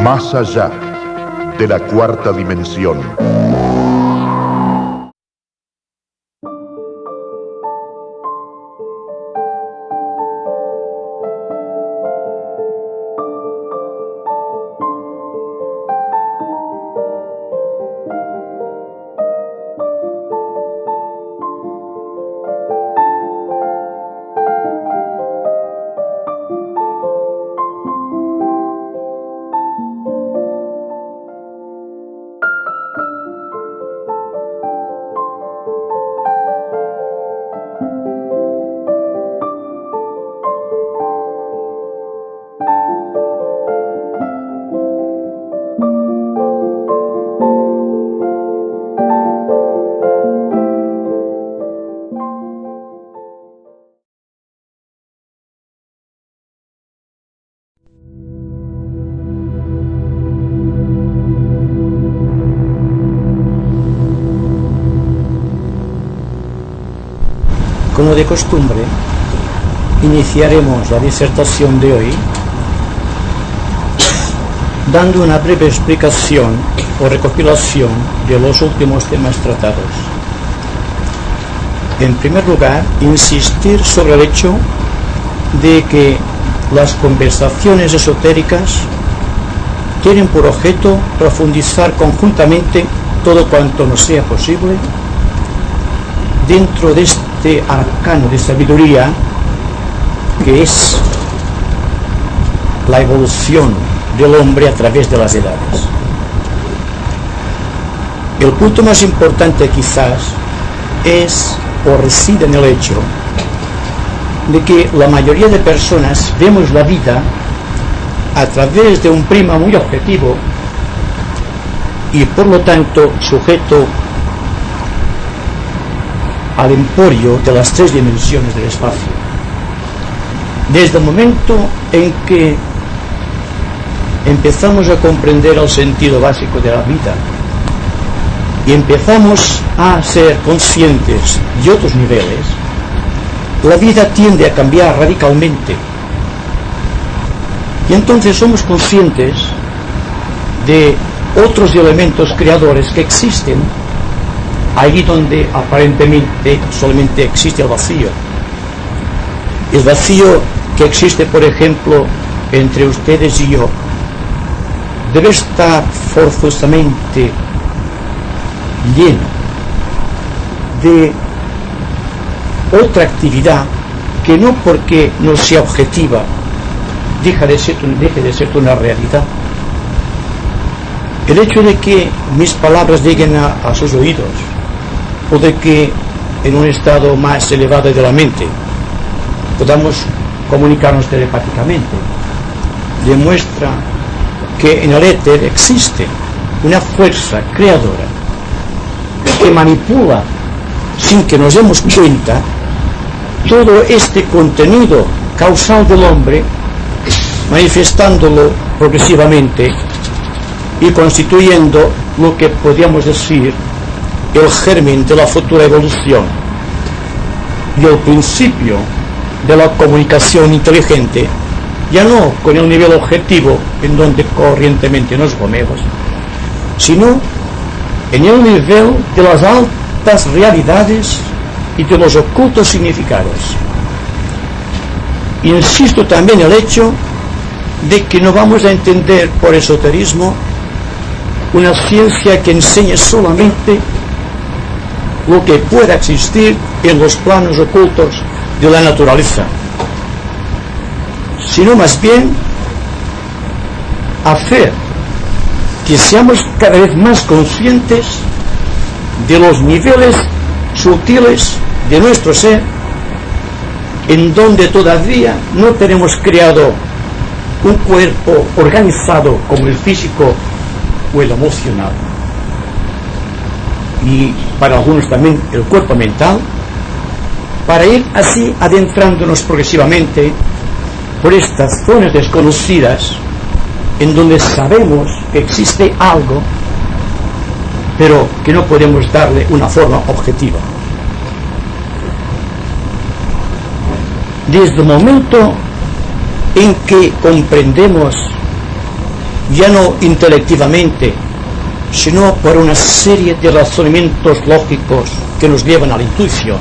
Más allá de la cuarta dimensión. Como de costumbre, iniciaremos la disertación de hoy dando una breve explicación o recopilación de los últimos temas tratados. En primer lugar, insistir sobre el hecho de que las conversaciones esotéricas tienen por objeto profundizar conjuntamente todo cuanto nos sea posible dentro de este arcano de sabiduría que es la evolución del hombre a través de las edades. El punto más importante quizás es o reside en el hecho de que la mayoría de personas vemos la vida a través de un prisma muy objetivo y por lo tanto sujeto al emporio de las tres dimensiones del espacio. Desde el momento en que empezamos a comprender el sentido básico de la vida y empezamos a ser conscientes de otros niveles, la vida tiende a cambiar radicalmente. Y entonces somos conscientes de otros elementos creadores que existen allí donde aparentemente solamente existe el vacío. El vacío que existe, por ejemplo, entre ustedes y yo, debe estar forzosamente lleno de otra actividad que no porque no sea objetiva deje de ser una realidad. El hecho de que mis palabras lleguen a sus oídos, o de que en un estado más elevado de la mente podamos comunicarnos telepáticamente, demuestra que en el éter existe una fuerza creadora que manipula sin que nos demos cuenta todo este contenido causal del hombre, manifestándolo progresivamente y constituyendo lo que podríamos decir el germen de la futura evolución y el principio de la comunicación inteligente, ya no con el nivel objetivo en donde corrientemente nos movemos, sino en el nivel de las altas realidades y de los ocultos significados. Insisto también en el hecho de que no vamos a entender por esoterismo una ciencia que enseñe solamente lo que pueda existir en los planos ocultos de la naturaleza, sino más bien hacer que seamos cada vez más conscientes de los niveles sutiles de nuestro ser, en donde todavía no tenemos creado un cuerpo organizado como el físico o el emocional, y para algunos también el cuerpo mental, para ir así adentrándonos progresivamente por estas zonas desconocidas en donde sabemos que existe algo, pero que no podemos darle una forma objetiva. Desde el momento en que comprendemos ya no intelectivamente, sino por una serie de razonamientos lógicos que nos llevan a la intuición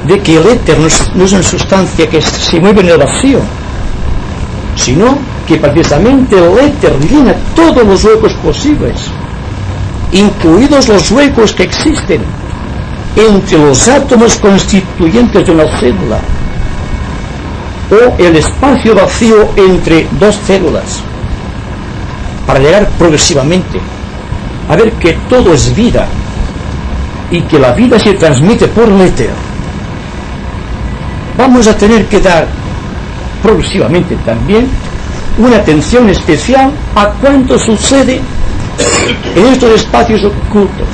de que el éter no es una sustancia que se mueve en el vacío, sino que precisamente el éter llena todos los huecos posibles, incluidos los huecos que existen entre los átomos constituyentes de una célula o el espacio vacío entre dos células, para llegar progresivamente a ver que todo es vida y que la vida se transmite por el éter. Vamos a tener que dar progresivamente también una atención especial a cuánto sucede en estos espacios ocultos.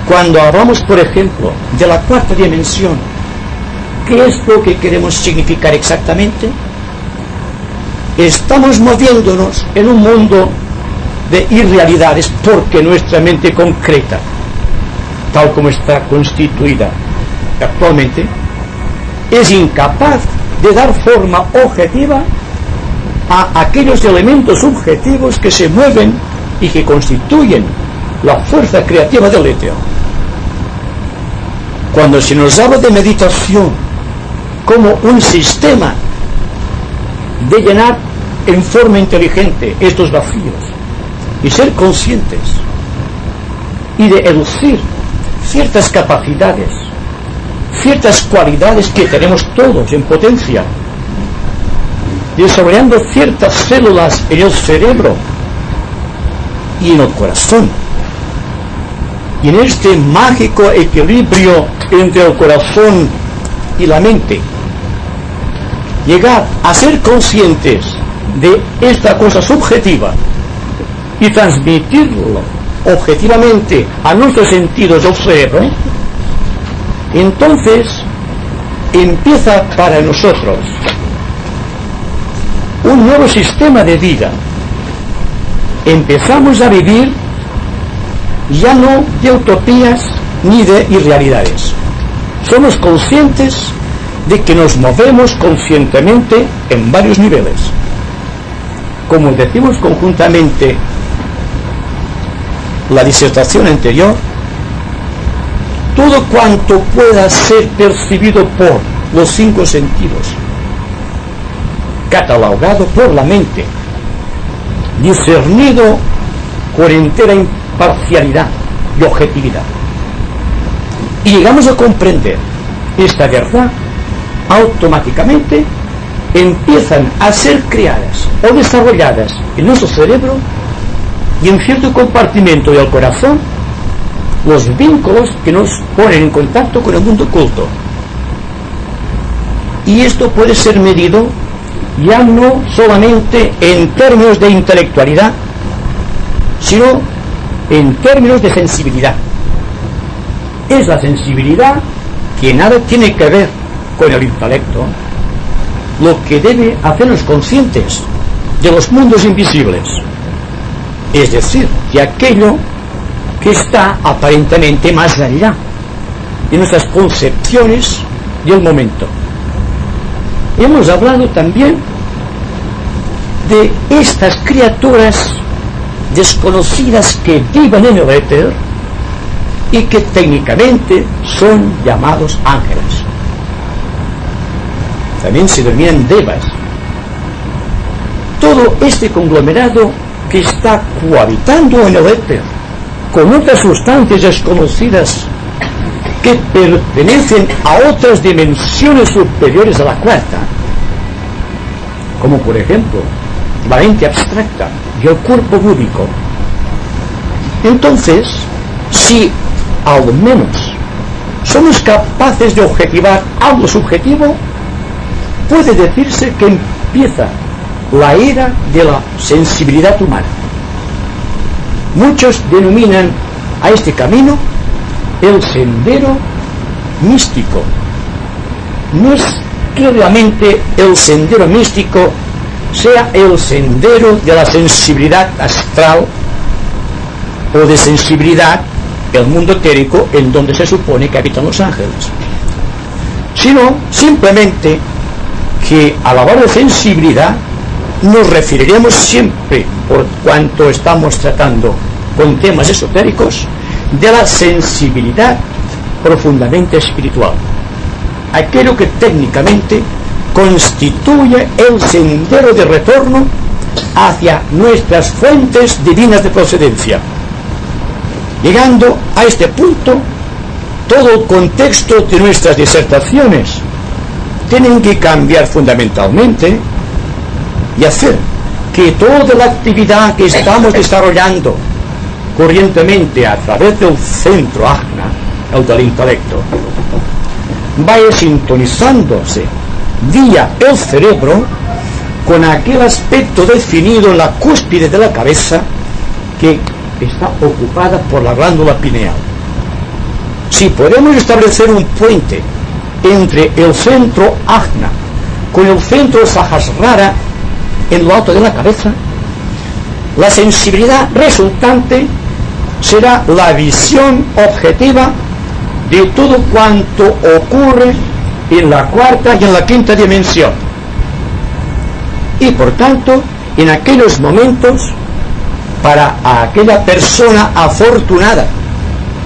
Cuando hablamos, por ejemplo, de la cuarta dimensión, ¿qué es lo que queremos significar exactamente? Estamos moviéndonos en un mundo de irrealidades porque nuestra mente concreta, tal como está constituida actualmente, es incapaz de dar forma objetiva a aquellos elementos subjetivos que se mueven y que constituyen la fuerza creativa del éter. Cuando se nos habla de meditación como un sistema de llenar en forma inteligente estos vacíos y ser conscientes y de elucir ciertas capacidades, ciertas cualidades que tenemos todos en potencia, desarrollando ciertas células en el cerebro y en el corazón, y en este mágico equilibrio entre el corazón y la mente, llegar a ser conscientes de esta cosa subjetiva y transmitirlo objetivamente a nuestros sentidos del cerebro, entonces empieza para nosotros un nuevo sistema de vida. Empezamos a vivir ya no de utopías ni de irrealidades. Somos conscientes de que nos movemos conscientemente en varios niveles. Como decimos conjuntamente la disertación anterior, todo cuanto pueda ser percibido por los 5 sentidos, catalogado por la mente, discernido con entera imparcialidad y objetividad, y llegamos a comprender esta verdad, automáticamente empiezan a ser creadas o desarrolladas en nuestro cerebro y en cierto compartimento del corazón los vínculos que nos ponen en contacto con el mundo oculto. Y esto puede ser medido ya no solamente en términos de intelectualidad, sino en términos de sensibilidad. Es la sensibilidad, que nada tiene que ver con el intelecto, lo que debe hacernos conscientes de los mundos invisibles, es decir, de aquello que está aparentemente más allá de nuestras concepciones del momento. Hemos hablado también de estas criaturas desconocidas que viven en el éter y que técnicamente son llamados ángeles. También se denominan devas. Todo este conglomerado que está cohabitando en el éter con otras sustancias desconocidas que pertenecen a otras dimensiones superiores a la cuarta, como por ejemplo la mente abstracta y el cuerpo búdico. Entonces, si al menos somos capaces de objetivar algo subjetivo, puede decirse que empieza la era de la sensibilidad humana. Muchos denominan a este camino el sendero místico. No es que realmente el sendero místico sea el sendero de la sensibilidad astral o de sensibilidad del mundo etérico en donde se supone que habitan los ángeles, sino simplemente que a la hora de sensibilidad nos referiremos siempre, por cuanto estamos tratando con temas esotéricos, de la sensibilidad profundamente espiritual, aquello que técnicamente constituye el sendero de retorno hacia nuestras fuentes divinas de procedencia. Llegando a este punto, todo el contexto de nuestras disertaciones tienen que cambiar fundamentalmente y hacer que toda la actividad que estamos desarrollando corrientemente a través del centro Ajna, el del intelecto, vaya sintonizándose vía el cerebro con aquel aspecto definido en la cúspide de la cabeza que está ocupada por la glándula pineal. Si podemos establecer un puente entre el centro Ajna con el centro Sahasrara en lo alto de la cabeza, la sensibilidad resultante será la visión objetiva de todo cuanto ocurre en la cuarta y en la quinta dimensión. Y por tanto, en aquellos momentos, para aquella persona afortunada,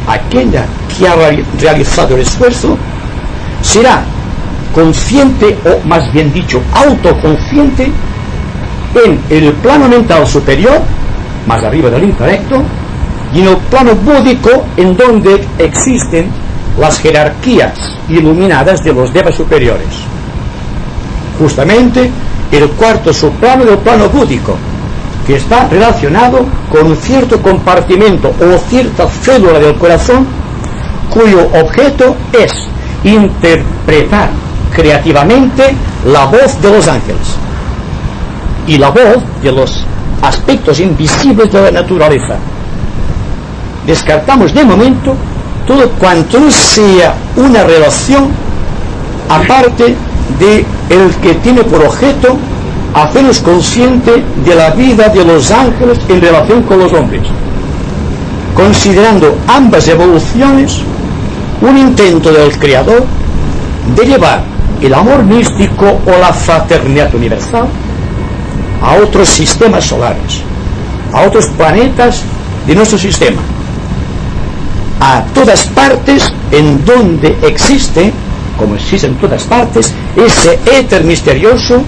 aquella que ha realizado el esfuerzo, será consciente, o más bien dicho, autoconsciente, en el plano mental superior, más arriba del intelecto, y en el plano búdico, en donde existen las jerarquías iluminadas de los devas superiores. Justamente el cuarto subplano del plano búdico, que está relacionado con un cierto compartimento o cierta célula del corazón, cuyo objeto es interpretar creativamente la voz de los ángeles y la voz de los aspectos invisibles de la naturaleza. Descartamos de momento todo cuanto no sea una relación aparte de el que tiene por objeto hacernos consciente de la vida de los ángeles en relación con los hombres, considerando ambas evoluciones un intento del Creador de llevar el amor místico o la fraternidad universal a otros sistemas solares, a otros planetas de nuestro sistema, a todas partes en donde existe, como existe en todas partes, ese éter misterioso,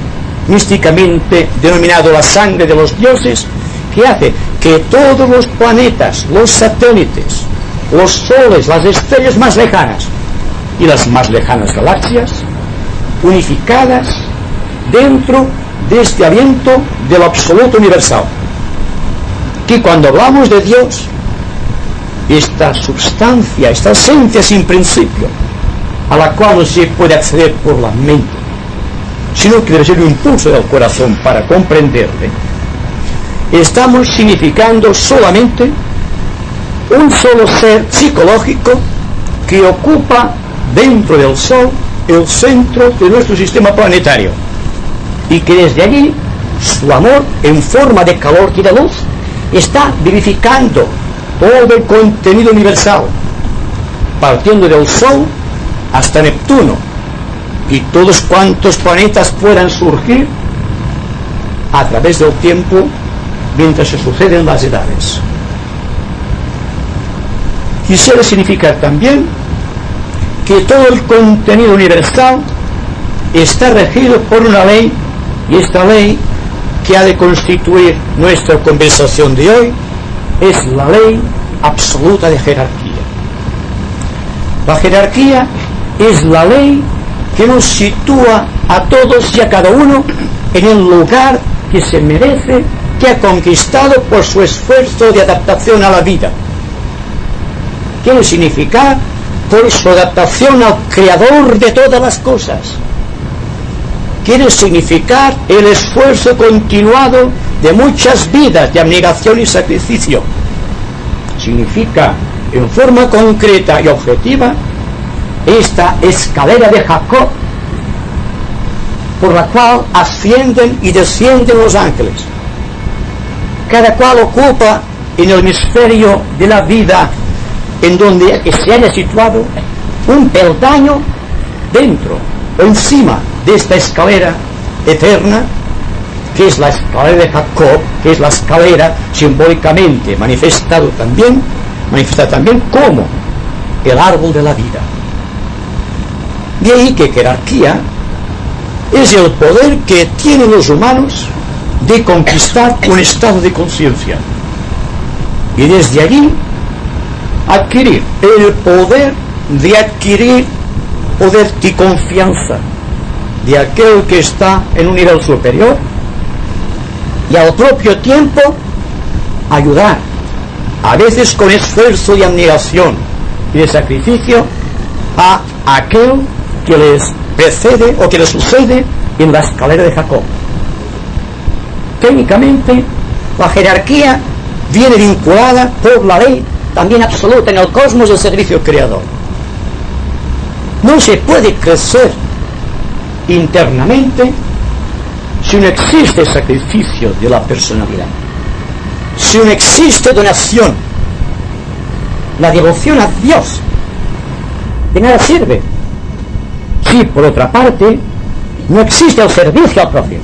místicamente denominado la sangre de los dioses, que hace que todos los planetas, los satélites, los soles, las estrellas más lejanas y las más lejanas galaxias, unificadas dentro de este aliento del absoluto universal, que cuando hablamos de Dios, esta substancia, esta esencia sin principio, a la cual no se puede acceder por la mente, sino que debe ser un impulso del corazón para comprenderle, estamos significando solamente un solo ser psicológico que ocupa dentro del Sol el centro de nuestro sistema planetario, y que desde allí su amor en forma de calor y de luz está vivificando todo el contenido universal, partiendo del Sol hasta Neptuno y todos cuantos planetas puedan surgir a través del tiempo mientras se suceden las edades. Quisiera significar también que todo el contenido universal está regido por una ley, y esta ley que ha de constituir nuestra conversación de hoy es la ley absoluta de jerarquía. La jerarquía es la ley que nos sitúa a todos y a cada uno en el lugar que se merece, que ha conquistado por su esfuerzo de adaptación a la vida. Quiere significar por su adaptación al Creador de todas las cosas. Quiere significar el esfuerzo continuado de muchas vidas de abnegación y sacrificio. Significa, en forma concreta y objetiva, esta escalera de Jacob por la cual ascienden y descienden los ángeles. Cada cual ocupa en el hemisferio de la vida en donde se haya situado un peldaño dentro o encima de esta escalera eterna que es la escalera de Jacob, que es la escalera simbólicamente manifestada también como el árbol de la vida. De ahí que jerarquía es el poder que tienen los humanos de conquistar un estado de conciencia y desde allí adquirir el poder de adquirir poder y confianza de aquel que está en un nivel superior y al propio tiempo ayudar, a veces con esfuerzo y abnegación y de sacrificio, a aquel que les precede o que les sucede en la escalera de Jacob. Técnicamente, la jerarquía viene vinculada por la ley también absoluta en el cosmos del servicio creador. No se puede crecer internamente si no existe sacrificio de la personalidad, si no existe donación. La devoción a Dios de nada sirve si por otra parte no existe el servicio al prójimo.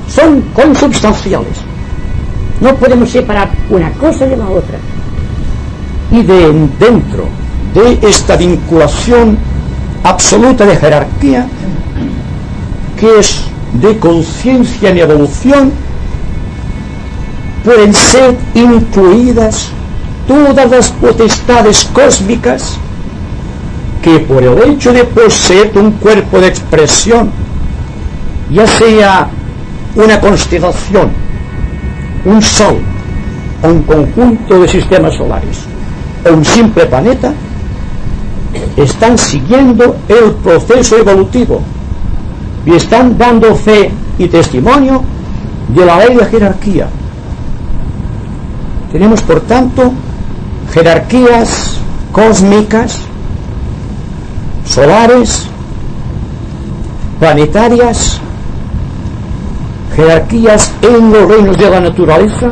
Son consubstanciales, no podemos separar una cosa de la otra. Y dentro de esta vinculación absoluta de jerarquía, que es de conciencia en evolución, pueden ser incluidas todas las potestades cósmicas que por el hecho de poseer un cuerpo de expresión, ya sea una constelación, un sol, o un conjunto de sistemas solares, o un simple planeta, están siguiendo el proceso evolutivo y están dando fe y testimonio de la ley de jerarquía. Tenemos, por tanto, jerarquías cósmicas, solares, planetarias, jerarquías en los reinos de la naturaleza,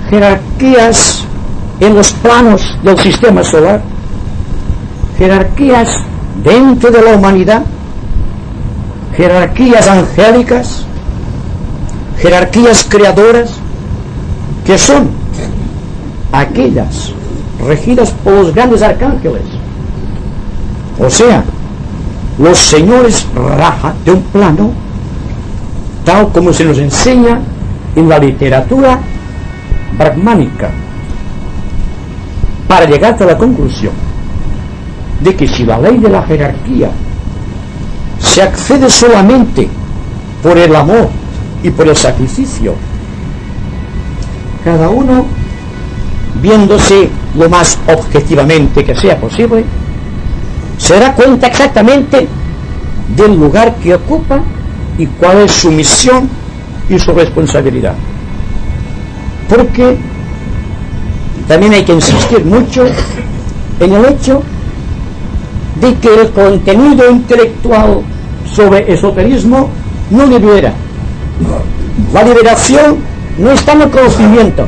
jerarquías en los planos del sistema solar, jerarquías dentro de la humanidad, jerarquías angélicas, jerarquías creadoras, que son aquellas regidas por los grandes arcángeles, o sea, los señores Raja de un plano, tal como se nos enseña en la literatura brahmánica, para llegar a la conclusión de que si la ley de la jerarquía se accede solamente por el amor y por el sacrificio, cada uno, viéndose lo más objetivamente que sea posible, se dará cuenta exactamente del lugar que ocupa y cuál es su misión y su responsabilidad. Porque también hay que insistir mucho en el hecho de que el contenido intelectual sobre esoterismo no libera. La liberación no está en el conocimiento,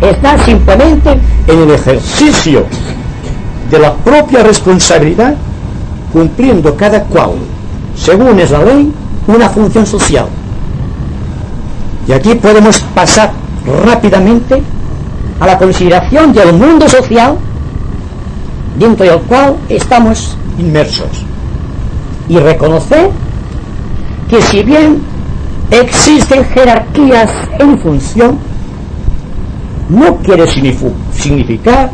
está simplemente en el ejercicio de la propia responsabilidad, cumpliendo cada cual, según es la ley, una función social. Y aquí podemos pasar rápidamente a la consideración del mundo social dentro del cual estamos inmersos y reconocer que si bien existen jerarquías en función, no quiere significar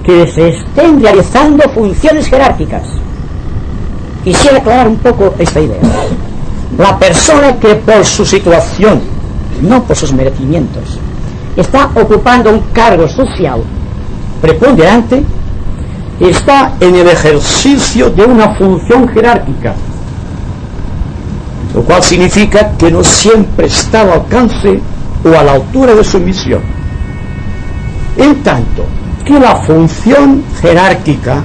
que se estén realizando funciones jerárquicas. Quisiera aclarar un poco esta idea. La persona que por su situación, no por sus merecimientos, está ocupando un cargo social preponderante, está en el ejercicio de una función jerárquica, lo cual significa que no siempre está al alcance o a la altura de su misión. En tanto que la función jerárquica,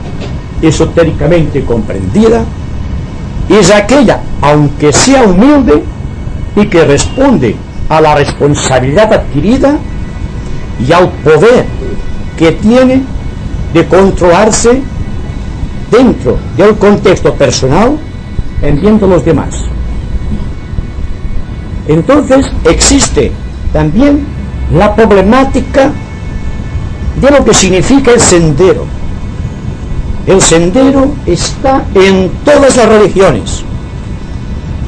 esotéricamente comprendida, es aquella, aunque sea humilde, y que responde a la responsabilidad adquirida y al poder que tiene de controlarse dentro del contexto personal en bien de los demás. Entonces existe también la problemática de lo que significa el sendero. El sendero está en todas las religiones,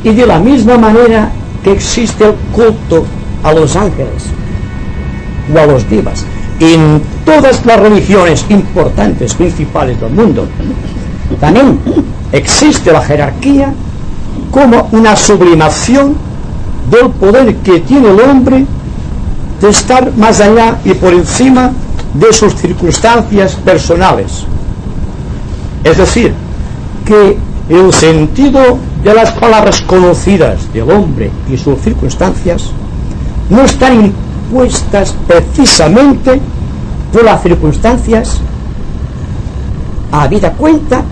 y de la misma manera que existe el culto a los ángeles o a los divas en todas las religiones importantes, principales del mundo, también existe la jerarquía como una sublimación del poder que tiene el hombre de estar más allá y por encima de sus circunstancias personales. Es decir, que el sentido de las palabras conocidas del hombre y sus circunstancias no están impuestas precisamente por las circunstancias, habida cuenta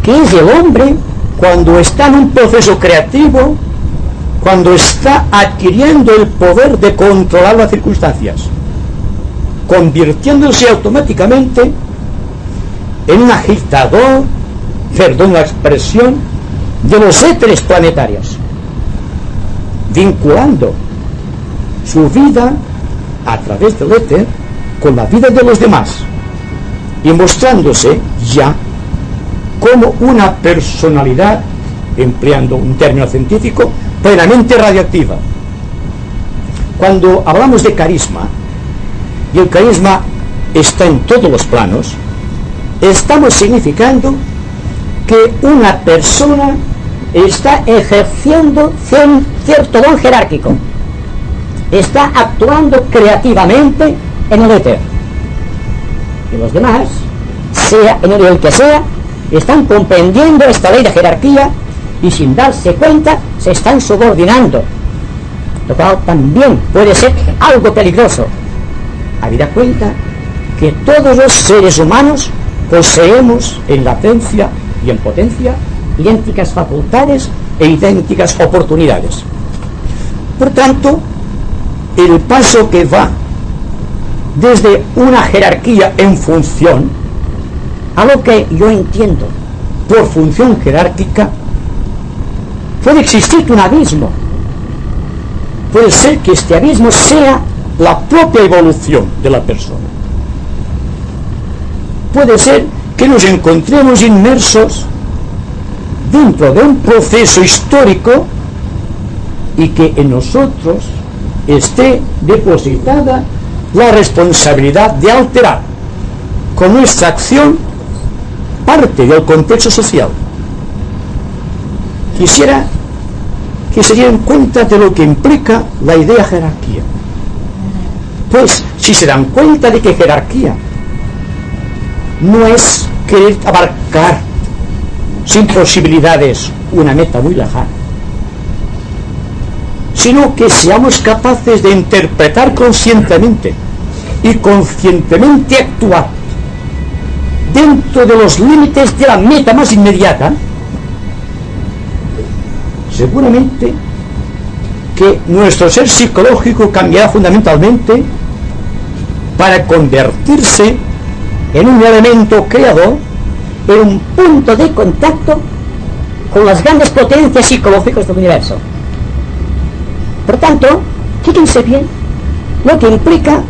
que es el hombre cuando está en un proceso creativo, cuando está adquiriendo el poder de controlar las circunstancias, convirtiéndose automáticamente en un agitador, perdón la expresión, de los éteres planetarios, vinculando su vida a través del éter con la vida de los demás y mostrándose ya como una personalidad, empleando un término científico, plenamente radioactiva. Cuando hablamos de carisma, y el carisma está en todos los planos, estamos significando que una persona está ejerciendo cierto don jerárquico, está actuando creativamente en el éter, y los demás, sea en el nivel que sea, están comprendiendo esta ley de jerarquía y sin darse cuenta se están subordinando, lo cual también puede ser algo peligroso, habida cuenta que todos los seres humanos poseemos en latencia y en potencia idénticas facultades e idénticas oportunidades. Por tanto, el paso que va desde una jerarquía en función a lo que yo entiendo por función jerárquica, puede existir un abismo. Puede ser que este abismo sea la propia evolución de la persona. Puede ser que nos encontremos inmersos dentro de un proceso histórico y que en nosotros esté depositada la responsabilidad de alterar con nuestra acción parte del contexto social. Quisiera que se dieran cuenta de lo que implica la idea jerarquía. Pues si se dan cuenta de que jerarquía no es querer abarcar sin posibilidades una meta muy lejana, sino que seamos capaces de interpretar conscientemente y conscientemente actuar dentro de los límites de la meta más inmediata, seguramente que nuestro ser psicológico cambiará fundamentalmente para convertirse en un elemento creador, en un punto de contacto con las grandes potencias psicológicas del universo. Por tanto, fíjense bien lo que implica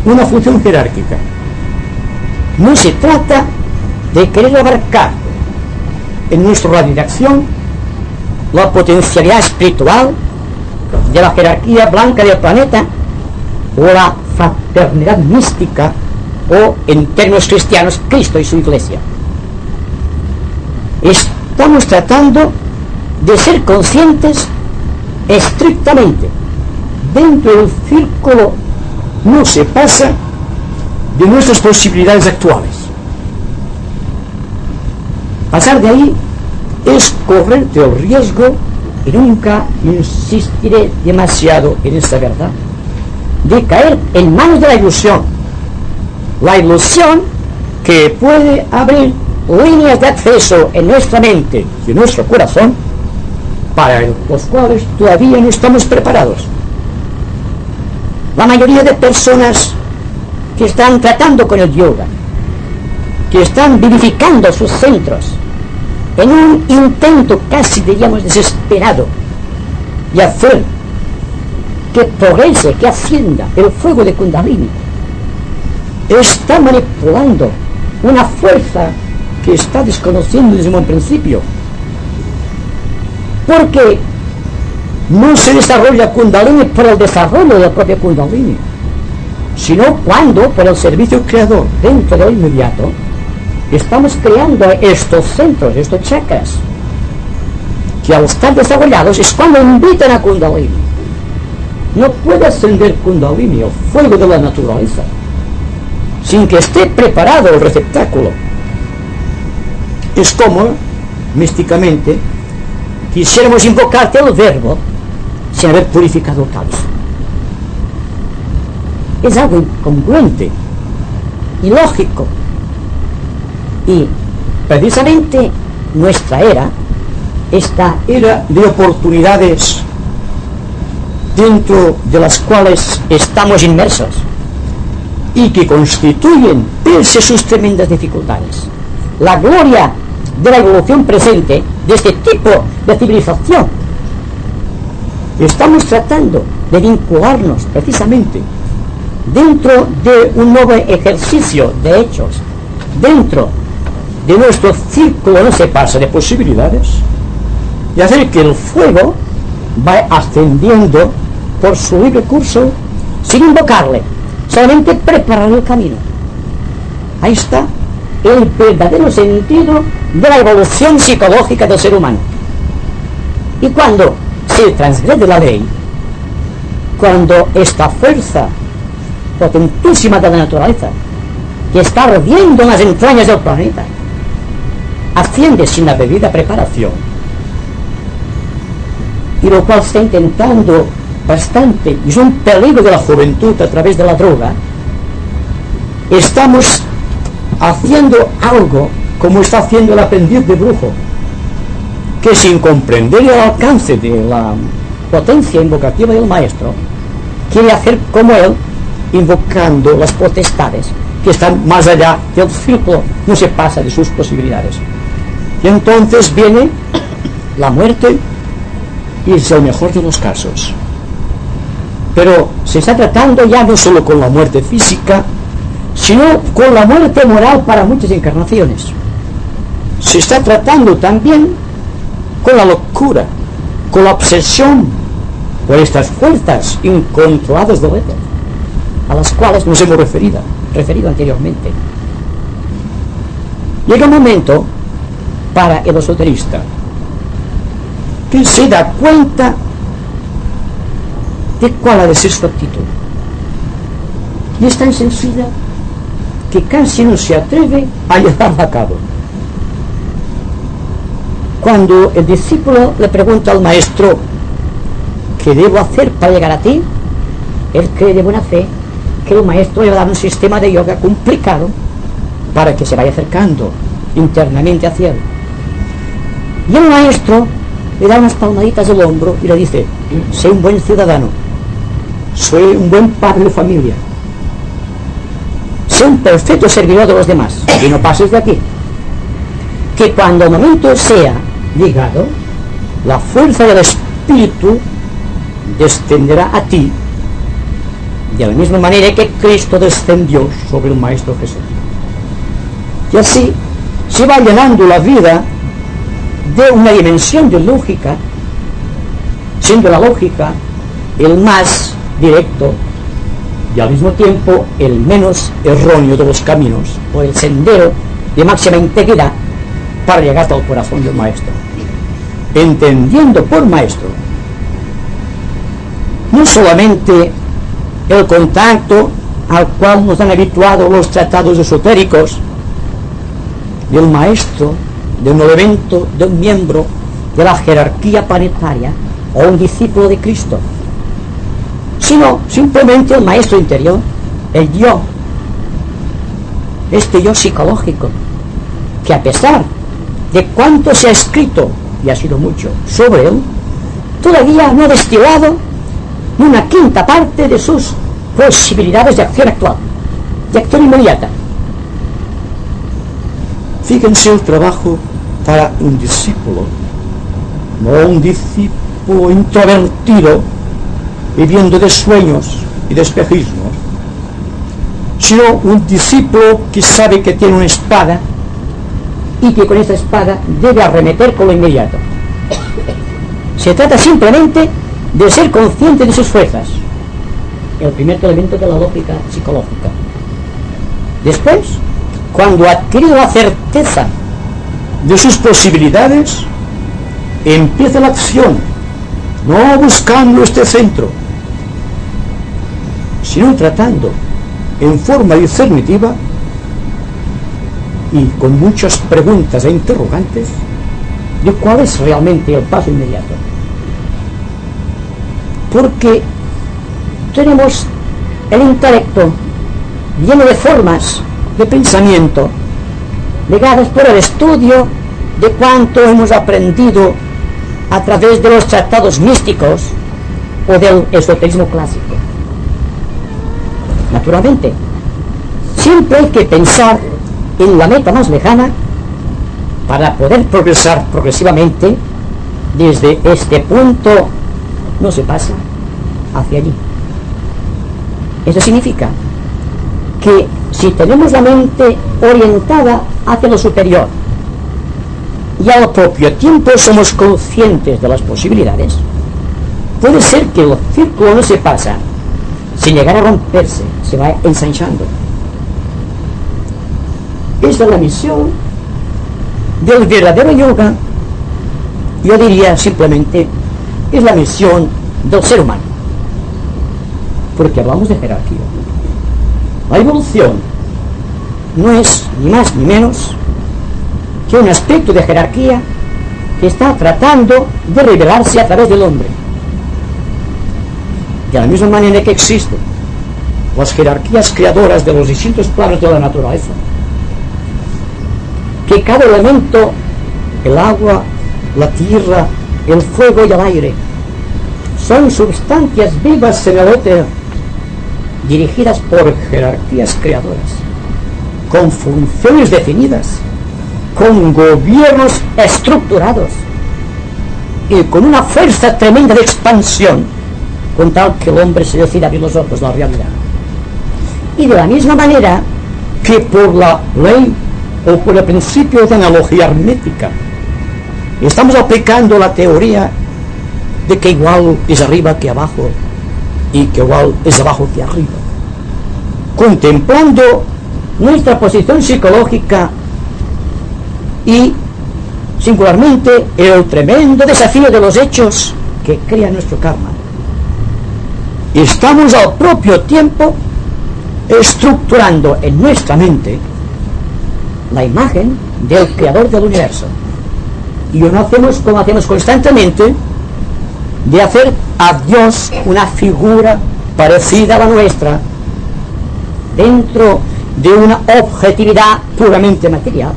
una función jerárquica. No se trata de querer abarcar en nuestro radio de acción la potencialidad espiritual de la jerarquía blanca del planeta o la fraternidad mística o, en términos cristianos, Cristo y su Iglesia. Estamos tratando de ser conscientes estrictamente dentro del círculo, no se pasa de nuestras posibilidades actuales. Pasar de ahí es correr el riesgo, y nunca insistiré demasiado en esta verdad, de caer en manos de la ilusión que puede abrir líneas de acceso en nuestra mente y en nuestro corazón para los cuales todavía no estamos preparados. La mayoría de personas que están tratando con el yoga, que están vivificando sus centros en un intento casi, diríamos, desesperado de hacer que progrese, que ascienda el fuego de Kundalini, está manipulando una fuerza que está desconociendo desde un buen principio, porque no se desarrolla Kundalini por el desarrollo de la propia Kundalini, sino cuando, por el servicio creador dentro de lo inmediato, estamos creando estos centros, estos chakras, que al estar desarrollados es cuando invitan a Kundalini. No puede ascender Kundalini, el fuego de la naturaleza, sin que esté preparado el receptáculo. Es como, místicamente, quisiéramos invocarte el verbo sin haber purificado el cáliz. Es algo incongruente, ilógico. Y precisamente nuestra era, esta era de oportunidades dentro de las cuales estamos inmersos y que constituyen, pese a sus tremendas dificultades, la gloria de la evolución presente de este tipo de civilización. Estamos tratando de vincularnos precisamente dentro de un nuevo ejercicio de hechos, dentro de nuestro círculo no se pasa de posibilidades, y hacer que el fuego va ascendiendo por su libre curso sin invocarle, solamente preparar el camino. Ahí está el verdadero sentido de la evolución psicológica del ser humano. Y cuando se transgrede la ley, cuando esta fuerza potentísima de la naturaleza, que está ardiendo en las entrañas del planeta, asciende sin la debida preparación, y lo cual está intentando bastante, y es un peligro de la juventud a través de la droga, estamos haciendo algo como está haciendo el aprendiz de brujo, que sin comprender el alcance de la potencia invocativa del maestro, quiere hacer como él, invocando las potestades que están más allá del círculo, no se pasa de sus posibilidades. Y entonces viene la muerte, y es el mejor de los casos. Pero se está tratando ya no solo con la muerte física, sino con la muerte moral para muchas encarnaciones. Se está tratando también con la locura, con la obsesión por estas fuerzas incontroladas del éter, a las cuales nos hemos referido anteriormente. Llega un momento para el esoterista que se da cuenta de cuál ha de ser su actitud, y es tan sencilla que casi no se atreve a llevarla a cabo. Cuando el discípulo le pregunta al maestro ¿qué debo hacer para llegar a ti?, él cree de buena fe que el maestro le va a dar un sistema de yoga complicado para que se vaya acercando internamente hacia él. Y el maestro le da unas palmaditas del hombro y le dice: sé un buen ciudadano, soy un buen padre de familia, sé un perfecto servidor de los demás y no pases de aquí, que cuando el momento sea llegado, la fuerza del espíritu descenderá a ti de la misma manera que Cristo descendió sobre el Maestro Jesús. Y así se va llenando la vida de una dimensión de lógica, siendo la lógica el más directo y al mismo tiempo el menos erróneo de los caminos, o el sendero de máxima integridad para llegar hasta el corazón del maestro, entendiendo por maestro no solamente el contacto al cual nos han habituado los tratados esotéricos del maestro, de un evento, de un miembro de la jerarquía planetaria o un discípulo de Cristo, sino simplemente el maestro interior, el yo, este yo psicológico, que a pesar de cuánto se ha escrito, y ha sido mucho, sobre él, todavía no ha destilado ni una quinta parte de sus posibilidades de acción actual, de acción inmediata. Fíjense el trabajo para un discípulo, no un discípulo introvertido viviendo de sueños y de espejismos, sino un discípulo que sabe que tiene una espada y que con esa espada debe arremeter con lo inmediato. Se trata simplemente de ser consciente de sus fuerzas, el primer elemento de la lógica psicológica. Después, cuando ha adquirido la certeza de sus posibilidades, empieza la acción, no buscando este centro, sino tratando en forma discernitiva y con muchas preguntas e interrogantes de cuál es realmente el paso inmediato. Porque tenemos el intelecto lleno de formas de pensamiento ligadas por el estudio de cuánto hemos aprendido a través de los tratados místicos o del esoterismo clásico. Naturalmente, siempre hay que pensar en la meta más lejana para poder progresar progresivamente. Desde este punto no se pasa hacia allí. Eso significa que si tenemos la mente orientada hacia lo superior y al propio tiempo somos conscientes de las posibilidades, puede ser que el círculo no se pasa sin llegar a romperse, se va ensanchando. Esta es la misión del verdadero yoga. Yo diría simplemente, es la misión del ser humano, porque hablamos de jerarquía. La evolución no es ni más ni menos que un aspecto de jerarquía que está tratando de revelarse a través del hombre. De la misma manera que existen las jerarquías creadoras de los distintos planos de la naturaleza, que cada elemento, el agua, la tierra, el fuego y el aire, son sustancias vivas en el éter, dirigidas por jerarquías creadoras, con funciones definidas, con gobiernos estructurados y con una fuerza tremenda de expansión, con tal que el hombre se decida abrir los ojos a la realidad. Y de la misma manera que por la ley o por el principio de analogía hermética estamos aplicando la teoría de que igual es arriba que abajo y que igual es abajo que arriba, contemplando nuestra posición psicológica y singularmente el tremendo desafío de los hechos que crean nuestro karma. Estamos al propio tiempo estructurando en nuestra mente la imagen del creador del universo, y no hacemos como hacemos constantemente, de hacer a Dios una figura parecida a la nuestra dentro de una objetividad puramente material,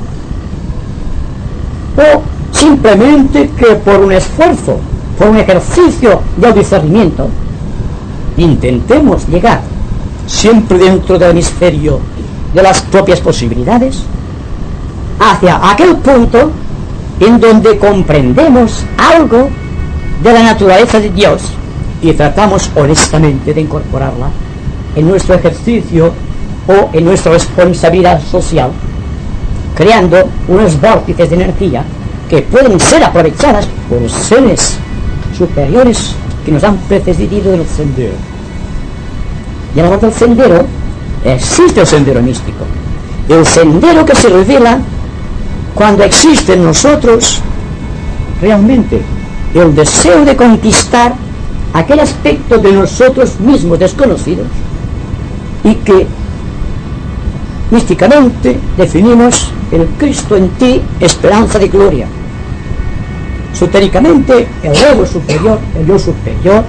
o simplemente que por un esfuerzo, por un ejercicio de discernimiento, intentemos llegar siempre dentro del hemisferio de las propias posibilidades hacia aquel punto en donde comprendemos algo de la naturaleza de Dios y tratamos honestamente de incorporarla en nuestro ejercicio o en nuestra responsabilidad social, creando unos vórtices de energía que pueden ser aprovechadas por seres superiores que nos han precedido en el sendero. Y al lado del sendero existe el sendero místico, el sendero que se revela cuando existe en nosotros realmente el deseo de conquistar aquel aspecto de nosotros mismos desconocidos y que místicamente definimos el Cristo en ti, esperanza de gloria. Esotéricamente, el ego superior, el yo superior,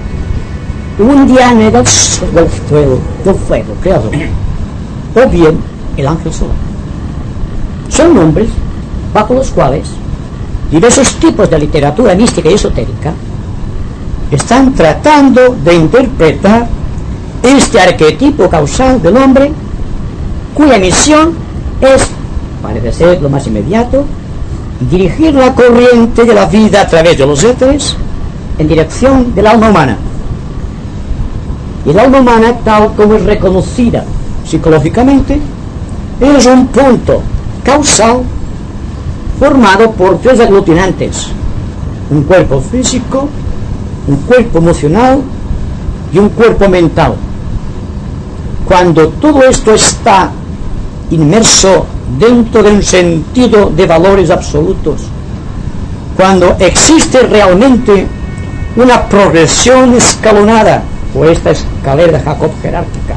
un diane del fuego creador, o bien el ángel solar. Son nombres bajo los cuales diversos tipos de literatura mística y esotérica están tratando de interpretar este arquetipo causal del hombre, cuya misión es, parece ser lo más inmediato, dirigir la corriente de la vida a través de los éteres en dirección del alma humana. El alma humana, tal como es reconocida psicológicamente, es un punto causal formado por tres aglutinantes: un cuerpo físico, un cuerpo emocional y un cuerpo mental. Cuando todo esto está inmerso dentro de un sentido de valores absolutos, cuando existe realmente una progresión escalonada, o esta escalera de Jacob jerárquica,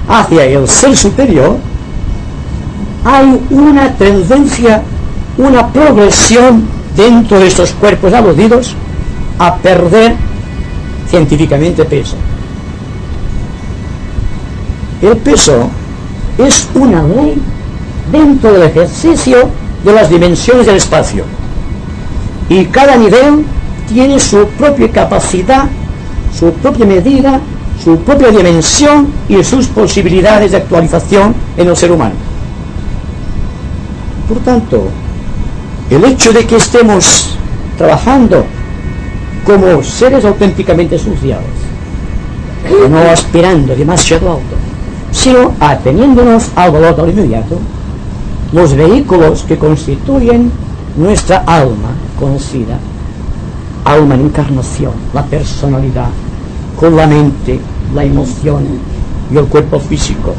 hacia el ser superior, hay una tendencia, una progresión dentro de estos cuerpos aludidos a perder científicamente peso. El peso es una ley dentro del ejercicio de las dimensiones del espacio, y cada nivel tiene su propia capacidad, su propia medida, su propia dimensión y sus posibilidades de actualización en el ser humano. Por tanto, el hecho de que estemos trabajando como seres auténticamente sociales, no aspirando demasiado alto, sino ateniéndonos al valor del inmediato, los vehículos que constituyen nuestra alma conocida, alma en encarnación, la personalidad, con la mente, la emoción y el cuerpo físico,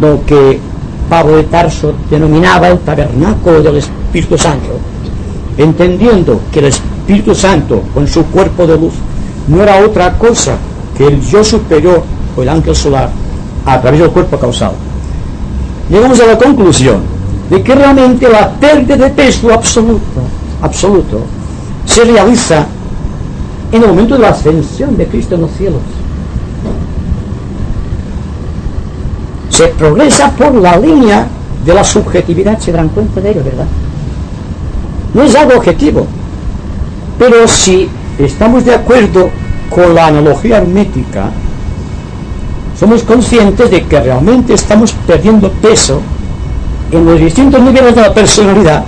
lo que Pablo de Tarso denominaba el tabernáculo del Espíritu Santo, entendiendo que el Espíritu Santo, con su cuerpo de luz, no era otra cosa que el yo superior o el ángel solar a través del cuerpo causal. Llegamos a la conclusión de que realmente la pérdida de peso absoluto se realiza en el momento de la ascensión de Cristo en los cielos. Se progresa por la línea de la subjetividad, se darán cuenta de ello, ¿verdad? No es algo objetivo, pero si estamos de acuerdo con la analogía hermética, somos conscientes de que realmente estamos perdiendo peso en los distintos niveles de la personalidad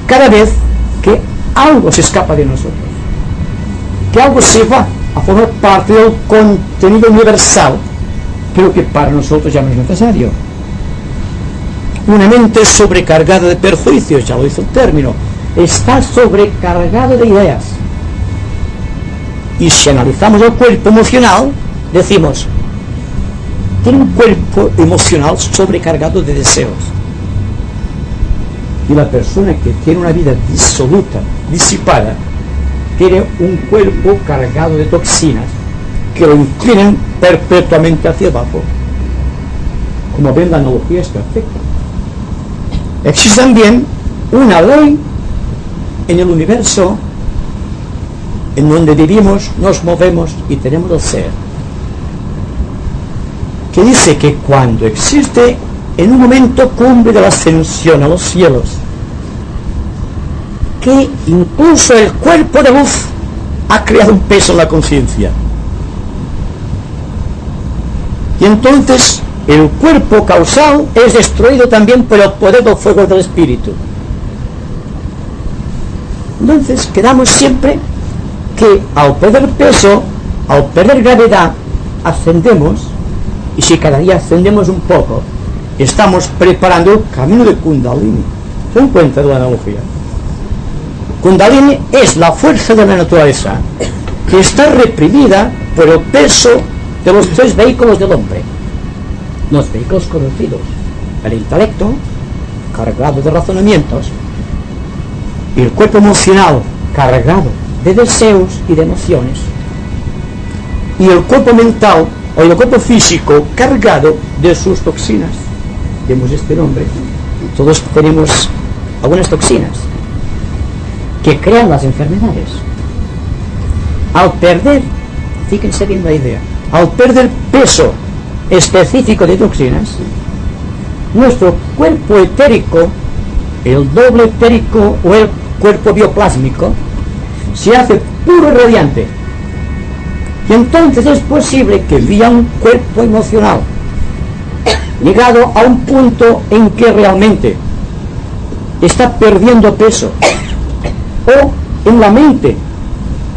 cada vez que algo se escapa de nosotros, que algo se va a formar parte del contenido universal, pero que para nosotros ya no es necesario. Una mente sobrecargada de perjuicios, ya lo dice el término, está sobrecargada de ideas. Y si analizamos el cuerpo emocional, decimos, tiene un cuerpo emocional sobrecargado de deseos. Y la persona que tiene una vida disoluta, disipada, tiene un cuerpo cargado de toxinas que lo inclinan perpetuamente hacia abajo. Como ven, la analogía es perfecta. Existe también una ley en el universo en donde vivimos, nos movemos y tenemos el ser, que dice que cuando existe en un momento cumbre de la ascensión a los cielos, que incluso el cuerpo de luz ha creado un peso en la conciencia, y entonces el cuerpo causal es destruido también por el poder del fuego del espíritu. Entonces quedamos siempre que al perder peso, al perder gravedad, ascendemos, y si cada día ascendemos un poco, estamos preparando el camino de Kundalini. ¿Se dan cuenta de la analogía? Kundalini es la fuerza de la naturaleza que está reprimida por el peso de los tres vehículos del hombre. Los vehículos conocidos: el intelecto, cargado de razonamientos, y el cuerpo emocional, cargado de deseos y de emociones, y el cuerpo mental o el cuerpo físico, cargado de sus toxinas. Vemos este nombre. Todos tenemos algunas toxinas que crean las enfermedades. Al perder, fíjense bien la idea, al perder peso específico de toxinas, nuestro cuerpo etérico, el doble etérico o el cuerpo bioplásmico, se hace puro y radiante. Y entonces es posible que vía un cuerpo emocional llegado a un punto en que realmente está perdiendo peso, o en la mente,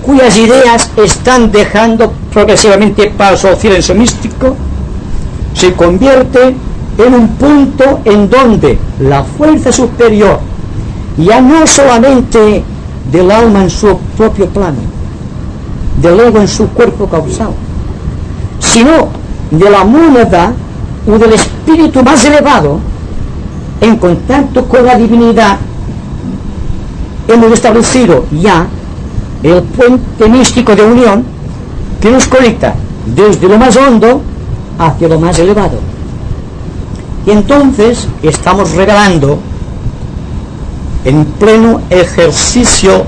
cuyas ideas están dejando progresivamente paso al silencio místico, se convierte en un punto en donde la fuerza superior, ya no solamente del alma en su propio plano, del ego en su cuerpo causal, sino de la monada o del espíritu más elevado, en contacto con la divinidad, hemos establecido ya el puente místico de unión que nos conecta desde lo más hondo hacia lo más elevado. Y entonces estamos revelando en pleno ejercicio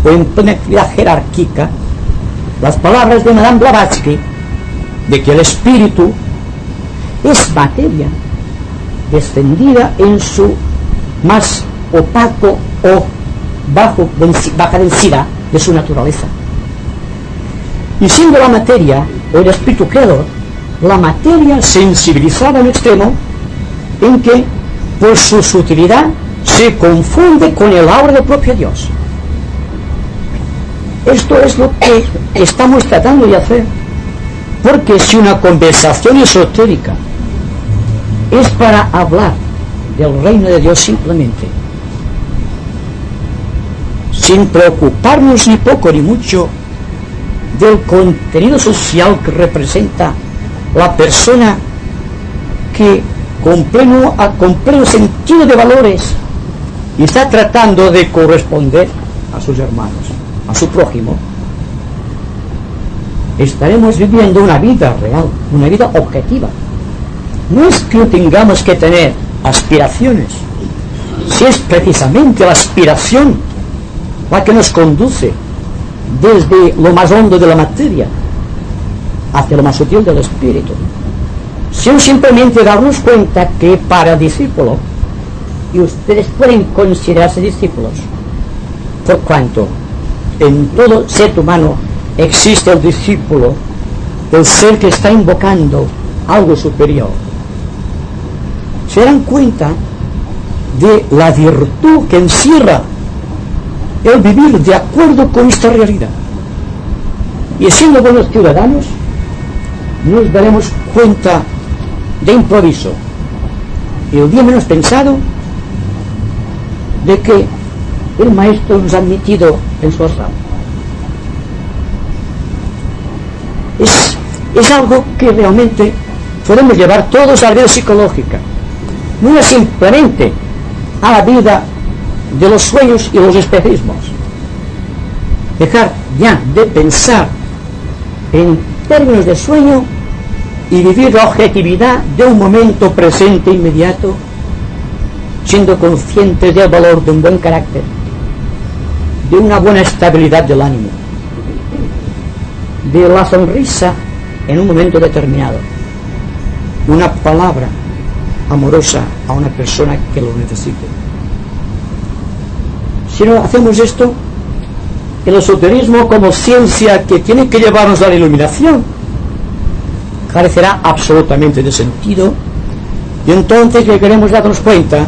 o en plena actividad jerárquica las palabras de Madame Blavatsky de que el espíritu es materia descendida en su más opaco o baja densidad de su naturaleza. Y siendo la materia o el espíritu creador, la materia sensibilizada en extremo en que por su sutilidad se confunde con el aura del propio Dios. Esto es lo que estamos tratando de hacer, porque si una conversación esotérica es para hablar del reino de Dios simplemente, sin preocuparnos ni poco ni mucho del contenido social que representa la persona que con pleno sentido de valores está tratando de corresponder a sus hermanos, a su prójimo, estaremos viviendo una vida real, una vida objetiva. No es que tengamos que tener aspiraciones, si es precisamente la aspiración la que nos conduce desde lo más hondo de la materia hacia lo más sutil del espíritu, sin simplemente darnos cuenta que para discípulo, y ustedes pueden considerarse discípulos, por cuanto en todo ser humano existe el discípulo, el ser que está invocando algo superior, se dan cuenta de la virtud que encierra el vivir de acuerdo con esta realidad. Y siendo buenos ciudadanos, nos daremos cuenta de improviso, el día menos pensado, de que el maestro nos ha admitido en su arrabal. Es algo que realmente podemos llevar todos a la vida psicológica, no es simplemente a la vida de los sueños y los espejismos. Dejar ya de pensar en términos de sueño y vivir la objetividad de un momento presente inmediato, siendo conscientes del valor de un buen carácter, de una buena estabilidad del ánimo, de la sonrisa en un momento determinado, una palabra amorosa a una persona que lo necesite. Si no hacemos esto, el esoterismo como ciencia que tiene que llevarnos a la iluminación carecerá absolutamente de sentido, y entonces llegaremos a darnos cuenta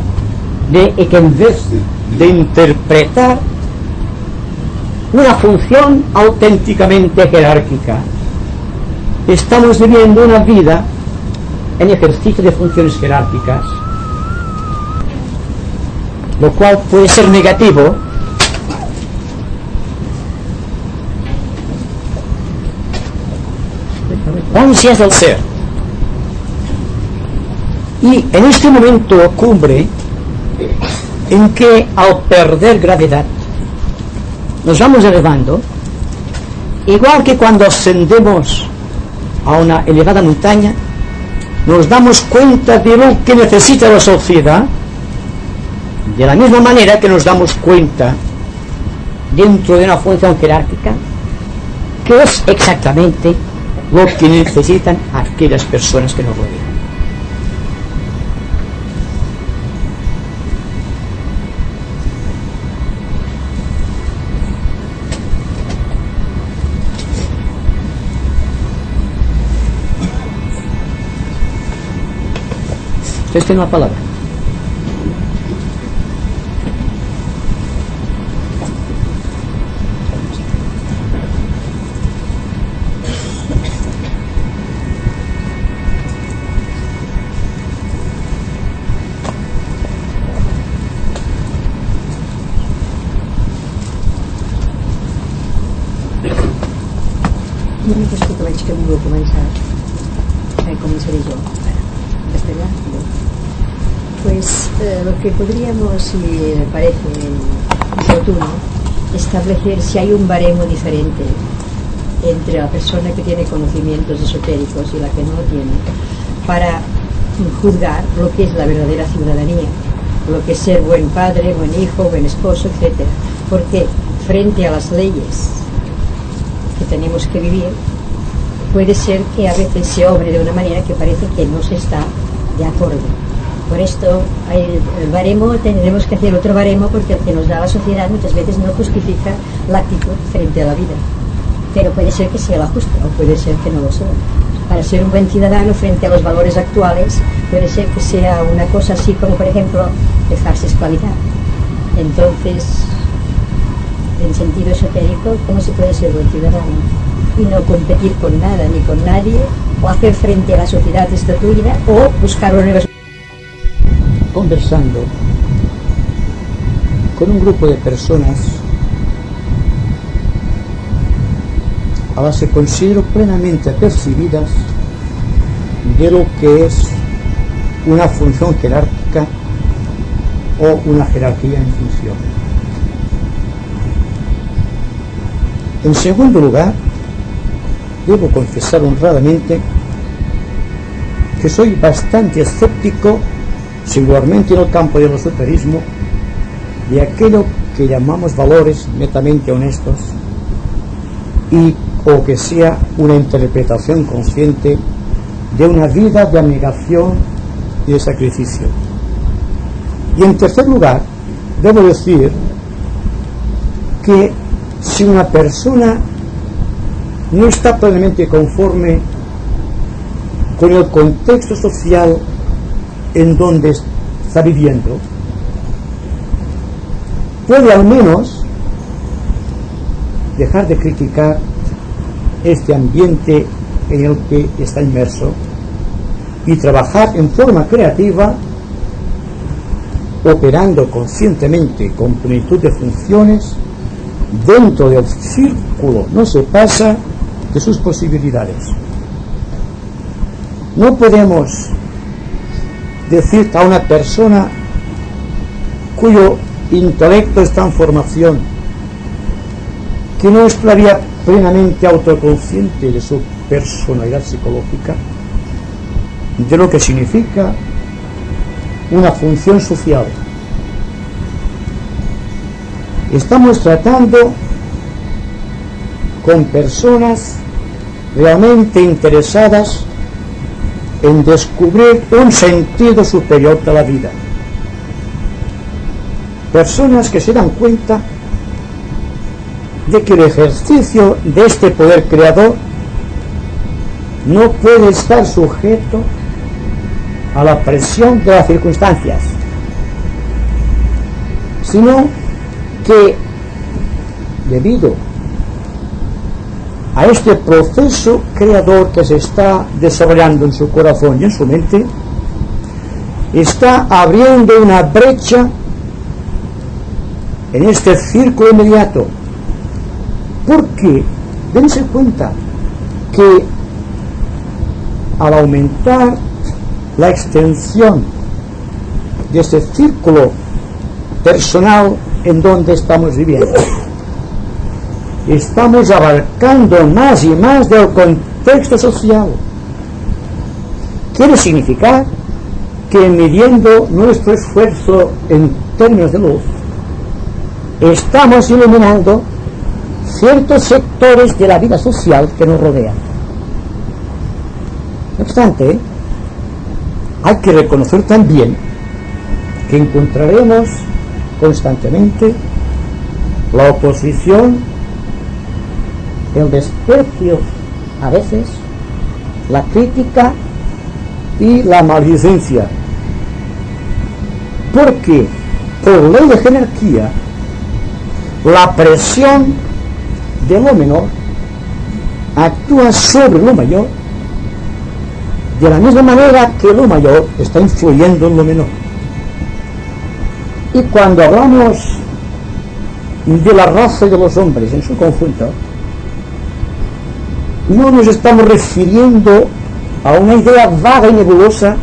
de que en vez de interpretar una función auténticamente jerárquica, estamos viviendo una vida en ejercicio de funciones jerárquicas, lo cual puede ser negativo ansias del ser. Y en este momento cumbre en que al perder gravedad nos vamos elevando, igual que cuando ascendemos a una elevada montaña, nos damos cuenta de lo que necesita la sociedad, de la misma manera que nos damos cuenta dentro de una función jerárquica que es exactamente lo que necesitan aquellas personas que nos rodean. Ustedes tienen una palabra. Una cosa que veig que ningú ha començat, començaré jo. ¿Castellà? No. Pues lo que podríamos, si me parece oportuno, establecer si hay un baremo diferente entre la persona que tiene conocimientos esotéricos y la que no lo tiene, para juzgar lo que es la verdadera ciudadanía, lo que es ser buen padre, buen hijo, buen esposo, etc. Porque frente a las leyes que tenemos que vivir, puede ser que a veces se obre de una manera que parece que no se está de acuerdo. Por esto, el baremo, tendremos que hacer otro baremo, porque el que nos da la sociedad muchas veces no justifica la actitud frente a la vida. Pero puede ser que sea la justa, o puede ser que no lo sea. Para ser un buen ciudadano frente a los valores actuales, puede ser que sea una cosa así como, por ejemplo, dejarse esclavizar. Entonces, en sentido esotérico, ¿cómo se puede ser buen ciudadano? Y no competir con nada ni con nadie, o hacer frente a la sociedad estatuida, o buscar una nueva. Conversando con un grupo de personas a las que considero plenamente apercibidas de lo que es una función jerárquica o una jerarquía en función. En segundo lugar, debo confesar honradamente que soy bastante escéptico, singularmente en el campo del esoterismo, de aquello que llamamos valores netamente honestos y o que sea una interpretación consciente de una vida de abnegación y de sacrificio. Y en tercer lugar, debo decir que si una persona no está plenamente conforme con el contexto social en donde está viviendo, puede al menos dejar de criticar este ambiente en el que está inmerso y trabajar en forma creativa, operando conscientemente con plenitud de funciones dentro del círculo, no se pasa de sus posibilidades. No podemos decir a una persona cuyo intelecto está en formación, que no es todavía plenamente autoconsciente de su personalidad psicológica, de lo que significa una función social. Estamos tratando con personas realmente interesadas en descubrir un sentido superior de la vida. Personas que se dan cuenta de que el ejercicio de este poder creador no puede estar sujeto a la presión de las circunstancias, sino que debido a este proceso creador que se está desarrollando en su corazón y en su mente, está abriendo una brecha en este círculo inmediato, porque dense cuenta que al aumentar la extensión de este círculo personal en donde estamos viviendo, estamos abarcando más y más del contexto social. Quiere significar que midiendo nuestro esfuerzo en términos de luz, estamos iluminando ciertos sectores de la vida social que nos rodean. No obstante, hay que reconocer también que encontraremos constantemente la oposición, el desprecio, a veces la crítica y la maldicencia, porque por ley de jerarquía la presión de lo menor actúa sobre lo mayor de la misma manera que lo mayor está influyendo en lo menor. Y cuando hablamos de la raza de los hombres en su conjunto, no nos estamos refiriendo a una idea vaga y nebulosa,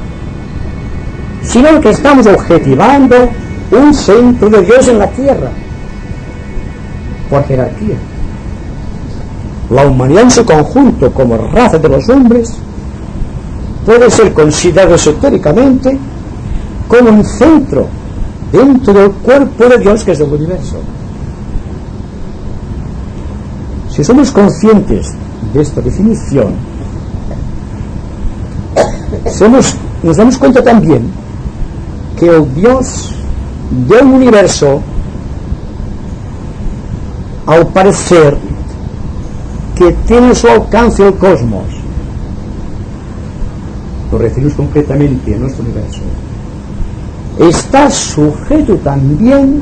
sino que estamos objetivando un centro de Dios en la tierra, por jerarquía. La humanidad en su conjunto, como raza de los hombres, puede ser considerado esotéricamente como un centro dentro del cuerpo de Dios, que es el universo. Si somos conscientes de esta definición, nos damos cuenta también que el Dios del universo, al parecer, que tiene a su alcance el cosmos, lo referimos concretamente a nuestro universo, está sujeto también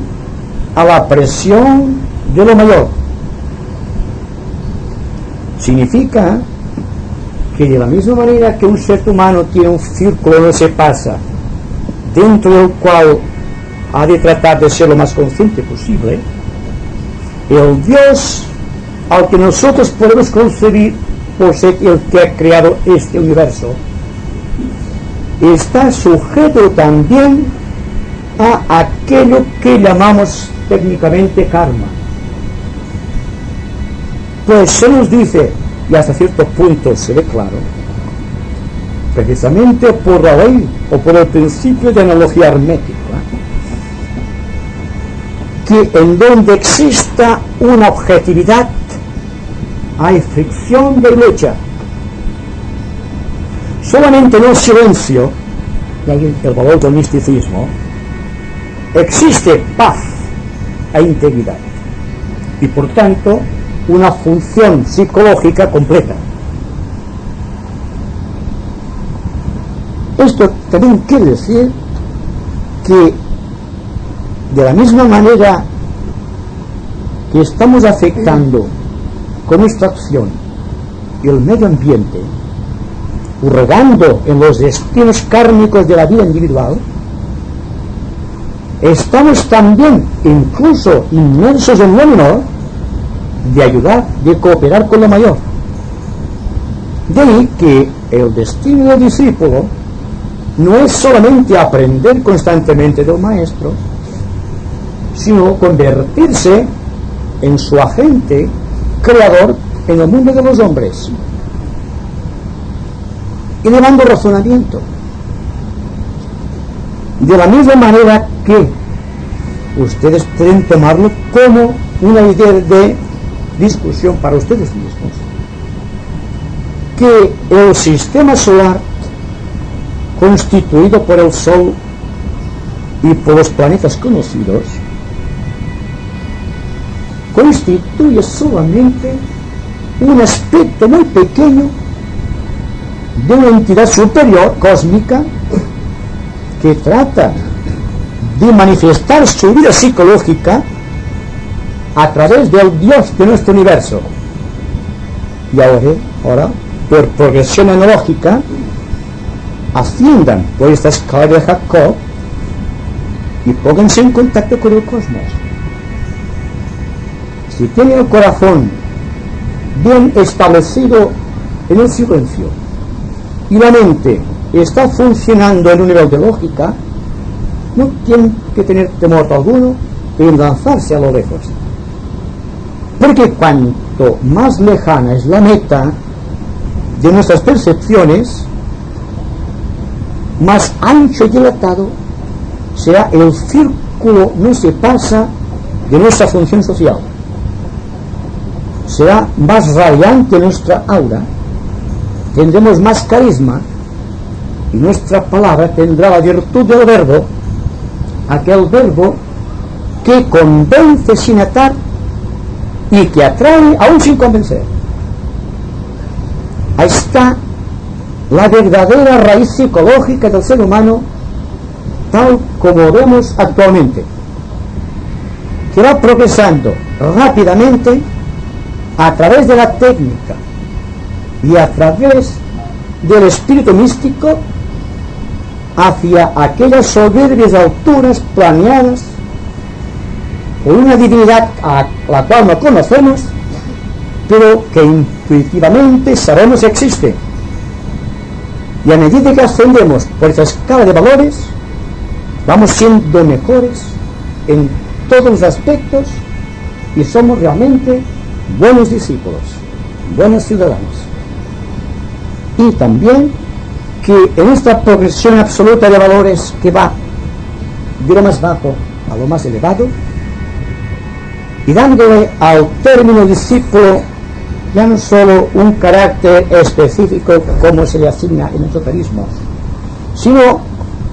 a la presión de lo mayor. Significa que de la misma manera que un ser humano tiene un círculo donde se pasa, dentro del cual ha de tratar de ser lo más consciente posible, el Dios al que nosotros podemos concebir por ser el que ha creado este universo, está sujeto también a aquello que llamamos técnicamente karma. Pues se nos dice, y hasta cierto punto se ve claro, precisamente por la ley o por el principio de analogía hermética, que en donde exista una objetividad hay fricción de lucha. Solamente en el silencio, y ahí el valor del misticismo, existe paz e integridad, y por tanto una función psicológica completa. Esto también quiere decir que de la misma manera que estamos afectando con nuestra acción el medio ambiente, hurgando en los destinos kármicos de la vida individual, estamos también incluso inmersos en lo menor de ayudar, de cooperar con lo mayor. De ahí que el destino del discípulo no es solamente aprender constantemente del maestro, sino convertirse en su agente creador en el mundo de los hombres, elevando razonamiento, de la misma manera que ustedes pueden tomarlo como una idea de discusión para ustedes mismos, que el sistema solar, constituido por el Sol y por los planetas conocidos, constituye solamente un aspecto muy pequeño de una entidad superior, cósmica, que trata de manifestar su vida psicológica a través del Dios de nuestro universo. Y ahora, por progresión analógica, asciendan por esta escala de Jacob y pónganse en contacto con el cosmos. Si tienen el corazón bien establecido en el silencio y la mente está funcionando en un nivel de lógica, no tienen que tener temor alguno en lanzarse a lo lejos, porque cuanto más lejana es la meta de nuestras percepciones, más ancho y dilatado será el círculo, no se pasa, de nuestra función social. Será más radiante nuestra aura, tendremos más carisma, y nuestra palabra tendrá la virtud del verbo, aquel verbo que convence sin atar y que atrae aún sin convencer. Ahí está la verdadera raíz psicológica del ser humano, tal como vemos actualmente, que va progresando rápidamente a través de la técnica y a través del espíritu místico hacia aquellas soberbias alturas planeadas por una divinidad a la cual no conocemos pero que intuitivamente sabemos que existe. Y a medida que ascendemos por esa escala de valores, vamos siendo mejores en todos los aspectos y somos realmente buenos discípulos, buenos ciudadanos. Y también que en esta progresión absoluta de valores que va de lo más bajo a lo más elevado, y dándole al término discípulo ya no solo un carácter específico como se le asigna en el esoterismo, sino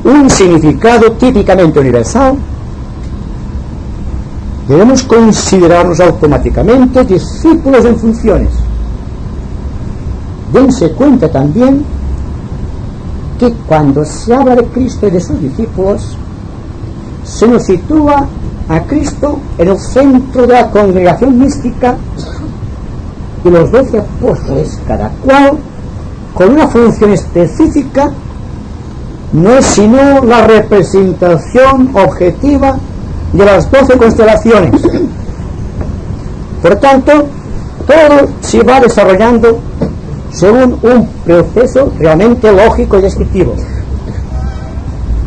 un significado típicamente universal, debemos considerarnos automáticamente discípulos en funciones. Dense cuenta también que cuando se habla de Cristo y de sus discípulos, se nos sitúa a Cristo en el centro de la congregación mística y los 12 apóstoles, cada cual con una función específica, no es sino la representación objetiva de las 12 constelaciones. Por tanto, todo se va desarrollando según un proceso realmente lógico y descriptivo.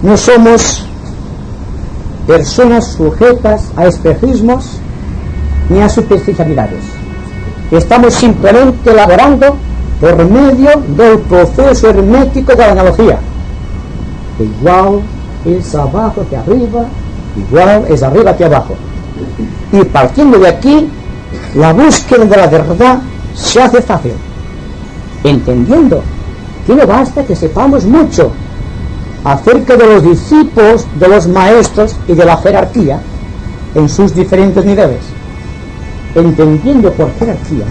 No somos personas sujetas a espejismos ni a superficialidades. Estamos simplemente elaborando por medio del proceso hermético de la analogía. Igual es abajo que arriba, igual es arriba que abajo. Y partiendo de aquí, la búsqueda de la verdad se hace fácil, entendiendo que no basta que sepamos mucho acerca de los discípulos, de los maestros y de la jerarquía en sus diferentes niveles, entendiendo por jerarquía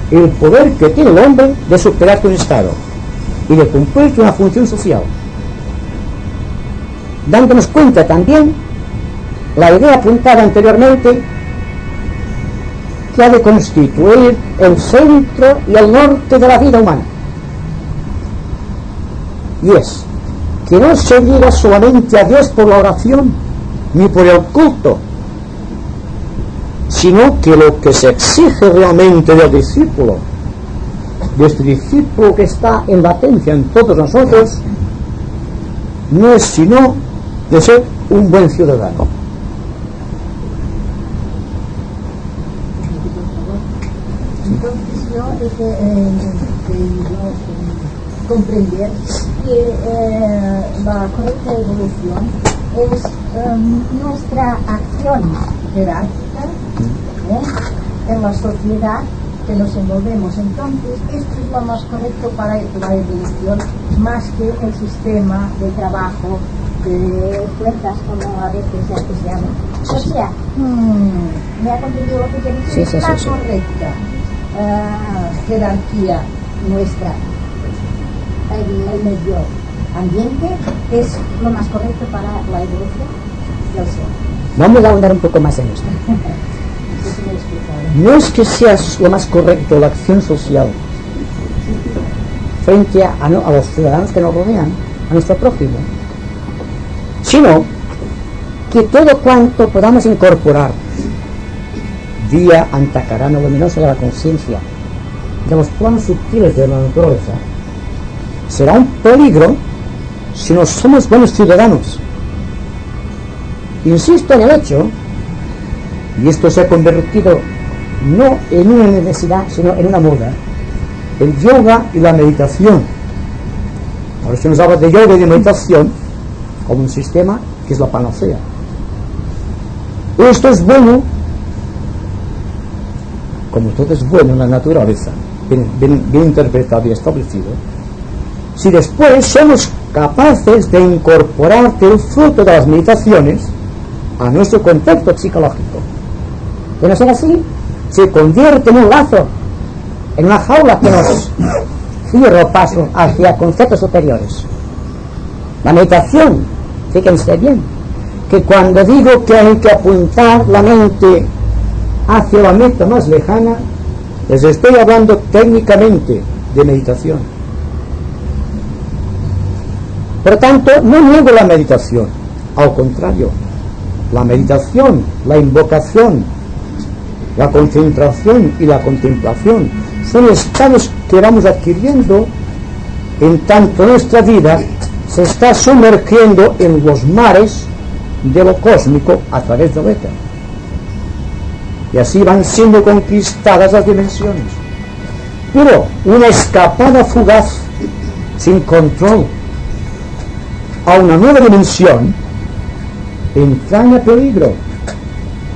el poder que tiene el hombre de superar un estado y de cumplir una función social, dándonos cuenta también la idea apuntada anteriormente, que ha de constituir el centro y el norte de la vida humana, y es que no se llega solamente a Dios por la oración ni por el culto, sino que lo que se exige realmente del discípulo, de este discípulo que está en latencia en todos nosotros, no es sino de ser un buen ciudadano. Entonces yo comprender que la correcta evolución es nuestra acción jerárquica en la sociedad que nos envolvemos. Entonces esto es lo más correcto para la evolución, más que el sistema de trabajo de fuerzas, como a veces se llama. O sea, me ha comprendido lo que te dice. Sí, la correcta jerarquía nuestra, el medio ambiente es lo más correcto para la evolución del ser. Vamos a ahondar un poco más en esto. No es que sea lo más correcto la acción social frente a los ciudadanos que nos rodean, a nuestro prójimo, sino que todo cuanto podamos incorporar vía antacarana luminosa de la conciencia de los planos sutiles de la naturaleza será un peligro si no somos buenos ciudadanos. Insisto en el hecho, y esto se ha convertido no en una necesidad sino en una moda, el yoga y la meditación. Ahora se nos habla de yoga y de meditación como un sistema que es la panacea. Esto es bueno, como todo es bueno en la naturaleza, bien interpretado y establecido, si después somos capaces de incorporar el fruto de las meditaciones a nuestro contexto psicológico. De no ser así, se convierte en un lazo, en una jaula que nos cierra el paso hacia conceptos superiores. La meditación, fíjense bien, que cuando digo que hay que apuntar la mente hacia la meta más lejana, les estoy hablando técnicamente de meditación. Por tanto, no niego la meditación, al contrario, la meditación, la invocación La concentración y la contemplación son estados que vamos adquiriendo en tanto nuestra vida se está sumergiendo en los mares de lo cósmico a través del éter. Y así van siendo conquistadas las dimensiones. Pero una escapada fugaz, sin control, a una nueva dimensión, entraña peligro.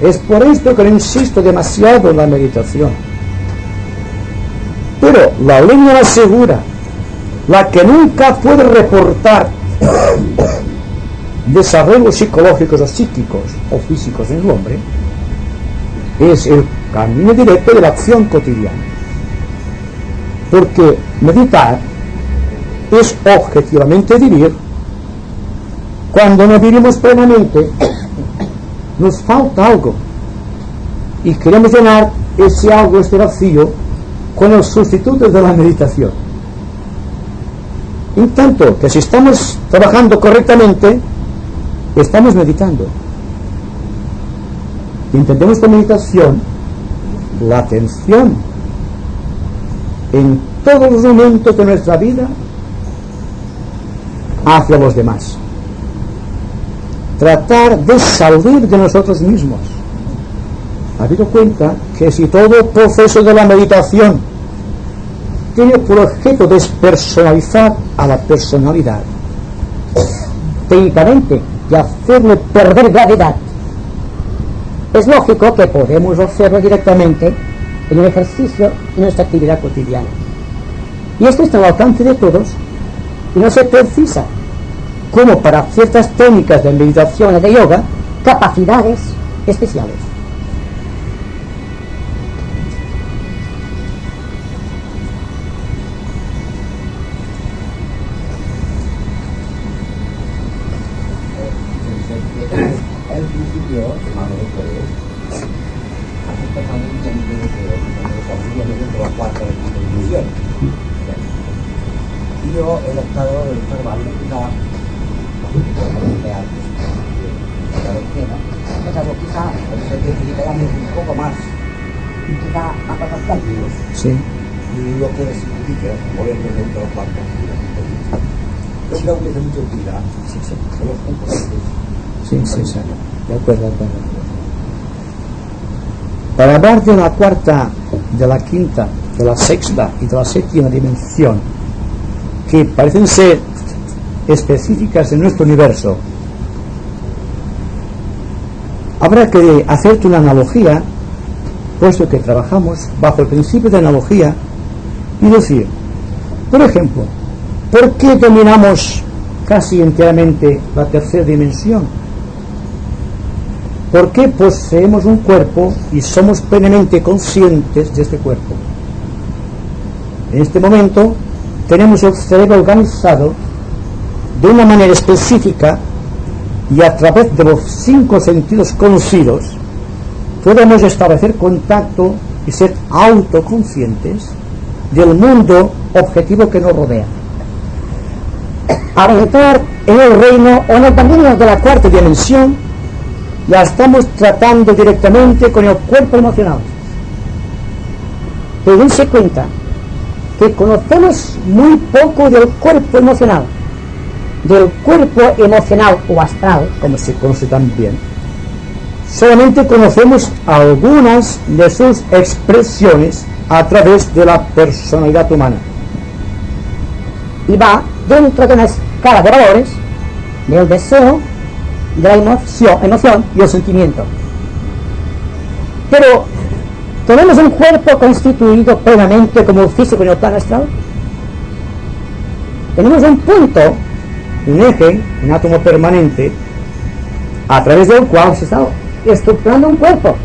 Es por esto que no insisto demasiado en la meditación. Pero la línea más segura, la que nunca puede reportar desarrollos psicológicos o psíquicos o físicos en el hombre, es el camino directo de la acción cotidiana. Porque meditar es objetivamente vivir. Cuando no vivimos plenamente, nos falta algo y queremos llenar ese algo, este vacío, con los sustitutos de la meditación. En tanto que si estamos trabajando correctamente, estamos meditando. Entendemos por meditación la atención en todos los momentos de nuestra vida hacia los demás. Tratar de salir de nosotros mismos. ¿Ha habido cuenta que si todo el proceso de la meditación tiene por objeto despersonalizar a la personalidad, técnicamente, y hacerle perder gravedad, es lógico que podemos hacerlo directamente en un ejercicio en nuestra actividad cotidiana. Y esto está al alcance de todos y no se precisa, como para ciertas técnicas de meditación y de yoga, capacidades especiales. El principio, hermano de Corés, hace empezado un tiempo de que dentro de la cuarta de la dimensión. Y yo he estado observando quizá un poco más, quizá a pasar cálculos. Sí. Y lo que significa moverme dentro de la cuarta de la dimensión. Yo creo que es de mucha utilidad. Sí, sí. Son los componentes. Sí, sí, sí. De acuerdo, de acuerdo. Para hablar de la cuarta, de la quinta, de la sexta y de la séptima dimensión, que parecen ser específicas en nuestro universo, habrá que hacerte una analogía, puesto que trabajamos bajo el principio de analogía, y decir, por ejemplo, ¿por qué dominamos casi enteramente la tercera dimensión? ¿Por qué poseemos un cuerpo y somos plenamente conscientes de este cuerpo? En este momento tenemos el cerebro organizado de una manera específica y a través de los 5 sentidos conocidos podemos establecer contacto y ser autoconscientes del mundo objetivo que nos rodea. Al entrar en el reino o en el dominio de la cuarta dimensión, ya estamos tratando directamente con el cuerpo emocional. Pero dense cuenta que conocemos muy poco del cuerpo emocional. Del cuerpo emocional o astral, como se conoce también, solamente conocemos algunas de sus expresiones a través de la personalidad humana. Y va dentro de una escala de valores del deseo, de la emoción y el sentimiento. Pero ¿tenemos un cuerpo constituido plenamente como el físico en el plano astral? Tenemos un punto, un eje, un átomo permanente, a través del cual se está estructurando un cuerpo,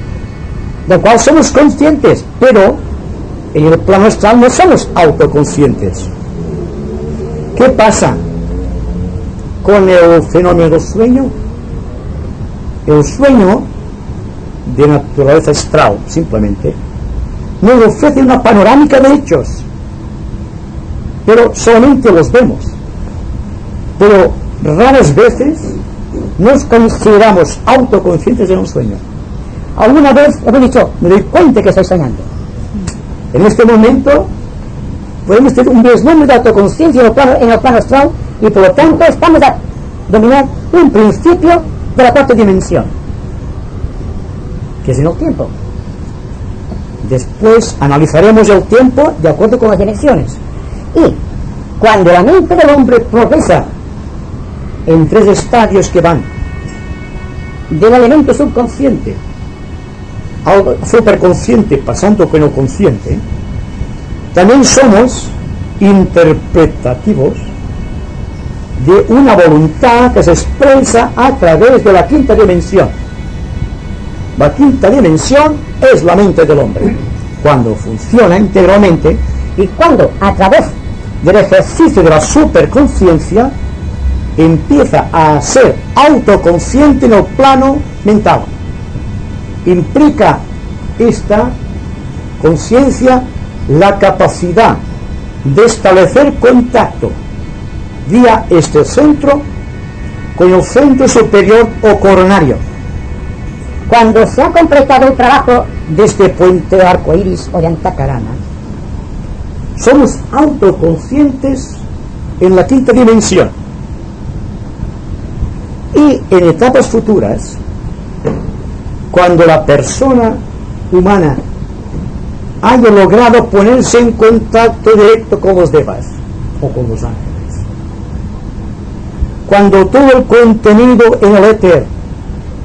del cual somos conscientes, pero en el plano astral no somos autoconscientes. ¿Qué pasa con el fenómeno del sueño? El sueño, de naturaleza astral, simplemente, nos ofrece una panorámica de hechos, pero solamente los vemos. Pero raras veces nos consideramos autoconscientes de un sueño. alguna vez hemos dicho, me doy cuenta que estoy soñando. En este momento podemos tener un vislumbre de autoconciencia en el plano astral, y por lo tanto estamos a dominar un principio de la cuarta dimensión, que es en el tiempo. Después analizaremos el tiempo de acuerdo con las dimensiones. Y cuando la mente del hombre progresa en 3 estadios que van del elemento subconsciente al superconsciente, pasando con el consciente, también somos interpretativos de una voluntad que se expresa a través de la quinta dimensión. La quinta dimensión es la mente del hombre, cuando funciona integralmente y cuando, a través del ejercicio de la superconsciencia, empieza a ser autoconsciente en el plano mental. Implica esta conciencia la capacidad de establecer contacto vía este centro con el centro superior o coronario. Cuando se ha completado el trabajo de este puente de arco iris o de Antacarana, somos autoconscientes en la quinta dimensión, y en etapas futuras, cuando la persona humana haya logrado ponerse en contacto directo con los devas o con los ángeles, cuando todo el contenido en el éter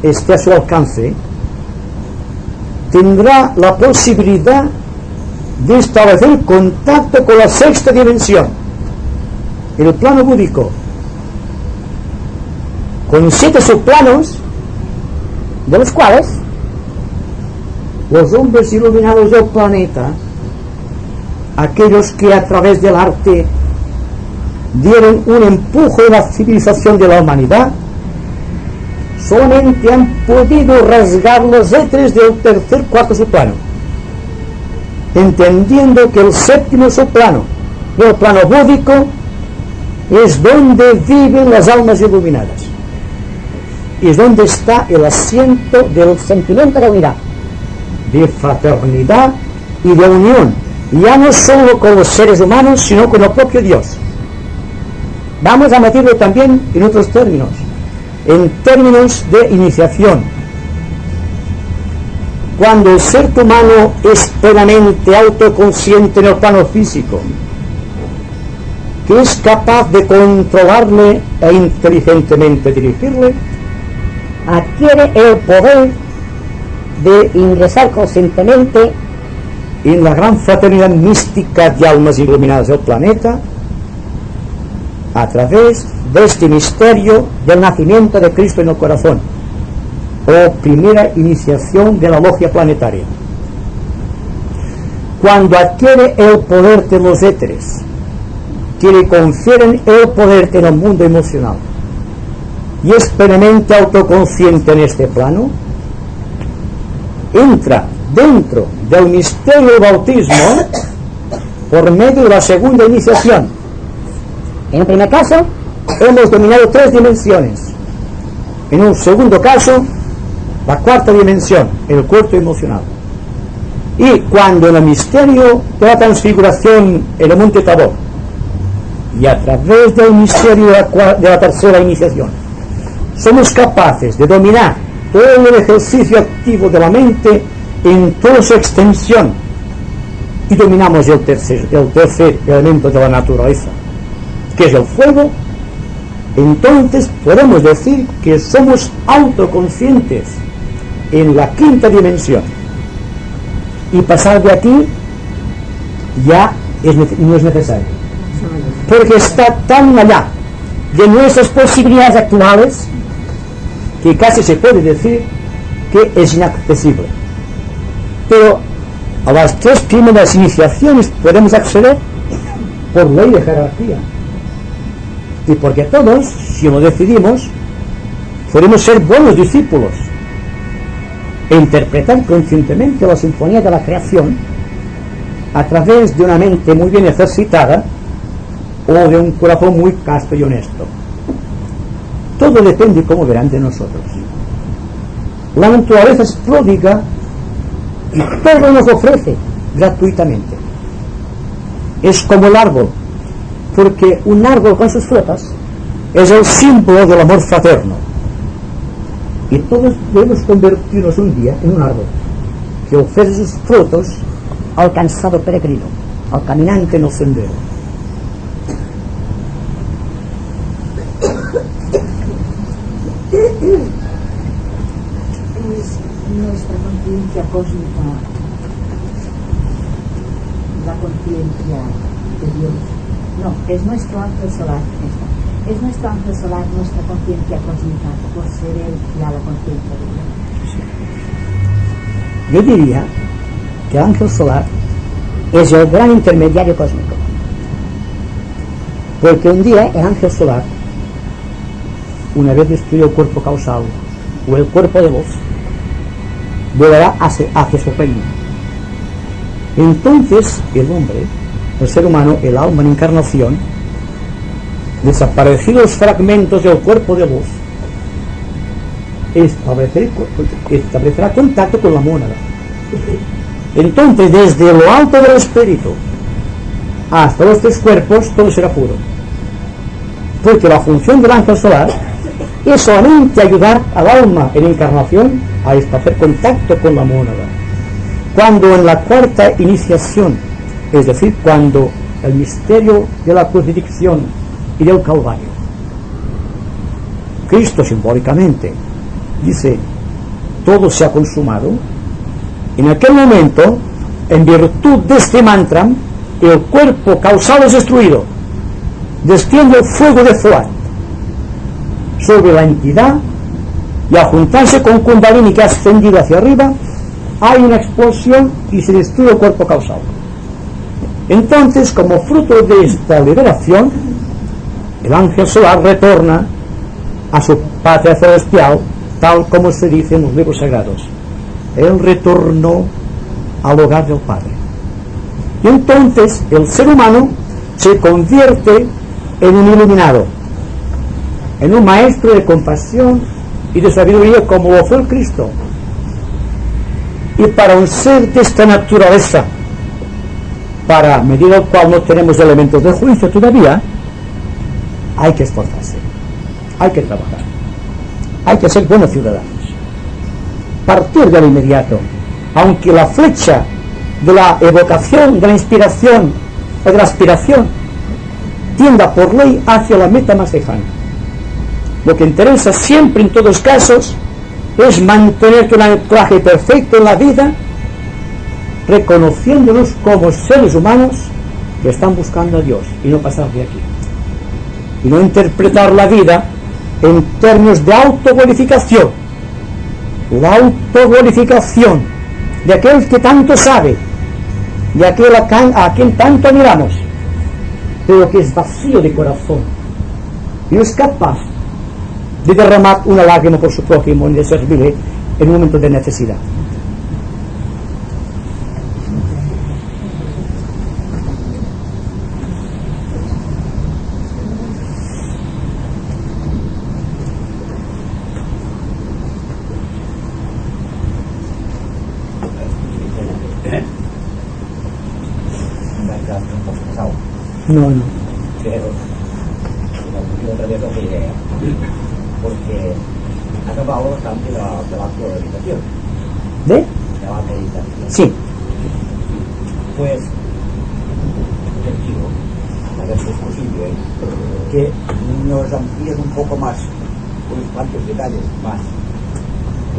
esté a su alcance, tendrá la posibilidad de establecer contacto con la sexta dimensión, el plano búdico, con 7 subplanos, de los cuales los hombres iluminados del planeta, aquellos que a través del arte dieron un empuje a la civilización de la humanidad, solamente han podido rasgar los éteres del tercer, cuarto subplano, entendiendo que el séptimo subplano, el plano búdico, es donde viven las almas iluminadas, y es donde está el asiento del sentimiento de unidad, de fraternidad y de unión, ya no solo con los seres humanos, sino con el propio Dios. Vamos a meterlo también en otros términos, en términos de iniciación. Cuando el ser humano es plenamente autoconsciente en el plano físico, que es capaz de controlarle e inteligentemente dirigirle, adquiere el poder de ingresar conscientemente en la gran fraternidad mística de almas iluminadas del planeta, a través de este misterio del nacimiento de Cristo en el corazón, o primera iniciación de la logia planetaria. Cuando adquiere el poder de los éteres, que le confieren el poder en el mundo emocional, y es plenamente autoconsciente en este plano, entra dentro del misterio del bautismo por medio de la segunda iniciación. En el primer caso, hemos dominado 3 dimensiones. En un segundo caso, la cuarta dimensión, el cuerpo emocional. Y cuando en el misterio de la transfiguración en el monte Tabor, y a través del misterio de la tercera iniciación, somos capaces de dominar todo el ejercicio activo de la mente en toda su extensión, y dominamos el tercer elemento de la naturaleza, que es el fuego, entonces podemos decir que somos autoconscientes en la quinta dimensión, y pasar de aquí ya no es necesario, porque está tan allá de nuestras posibilidades actuales que casi se puede decir que es inaccesible. Pero a las 3 primeras iniciaciones podemos acceder por ley de jerarquía, y porque todos, si lo decidimos, podemos ser buenos discípulos e interpretar conscientemente la sinfonía de la creación a través de una mente muy bien ejercitada o de un corazón muy casto y honesto. Todo depende, como verán, de nosotros. La naturaleza es pródiga y todo nos ofrece gratuitamente. Es como el árbol, porque un árbol con sus frutas es el símbolo del amor fraterno. Y todos debemos convertirnos un día en un árbol que ofrece sus frutos al cansado peregrino, al caminante en el sendero. Es nuestra conciencia cósmica, la conciencia de Dios. No, es nuestro ángel solar. Es nuestro ángel solar, nuestra conciencia cósmica, por ser él ya la conciencia de Dios. Yo diría que el ángel solar es el gran intermediario cósmico, porque un día el ángel solar, una vez destruido el cuerpo causal o el cuerpo de luz, volará hacia su reino. Entonces el hombre, el ser humano, el alma en encarnación, desaparecidos fragmentos del cuerpo de luz, establecerá contacto con la mónada. Entonces, desde lo alto del espíritu hasta los tres cuerpos, todo será puro. Porque la función del ángel solar es solamente ayudar al alma en encarnación a establecer contacto con la mónada. Cuando en la cuarta iniciación, es decir, cuando el misterio de la crucifixión y del Calvario, Cristo simbólicamente dice: todo se ha consumado. En aquel momento, en virtud de este mantra, el cuerpo causal es destruido, desciende el fuego de Fuat sobre la entidad, y al juntarse con Kundalini, que ha ascendido hacia arriba, hay una explosión y se destruye el cuerpo causal. Entonces, como fruto de esta liberación, el ángel solar retorna a su patria celestial, tal como se dice en los libros sagrados. Él retornó al hogar del Padre. Y entonces el ser humano se convierte en un iluminado, en un maestro de compasión y de sabiduría, como lo fue el Cristo. Y para un ser de esta naturaleza, para medir al cual no tenemos elementos de juicio todavía, hay que esforzarse, hay que trabajar, hay que ser buenos ciudadanos, partir del inmediato, aunque la flecha de la evocación, de la inspiración o de la aspiración tienda por ley hacia la meta más lejana. Lo que interesa siempre, en todos casos, es mantener un anclaje perfecto en la vida, reconociéndonos como seres humanos que están buscando a Dios y no pasar de aquí, y no interpretar la vida en términos de autoglorificación, la autoglorificación de aquel que tanto sabe, de aquel a quien tanto admiramos, pero que es vacío de corazón y no es capaz de derramar una lágrima por su prójimo y de servirle en un momento de necesidad. No. Pero yo otra vez otra idea, porque acabamos bastante de la meditación. ¿De? De la meditación. Sí. Pues, les digo, a ver si es posible, que nos amplíen un poco más, unos cuantos detalles más,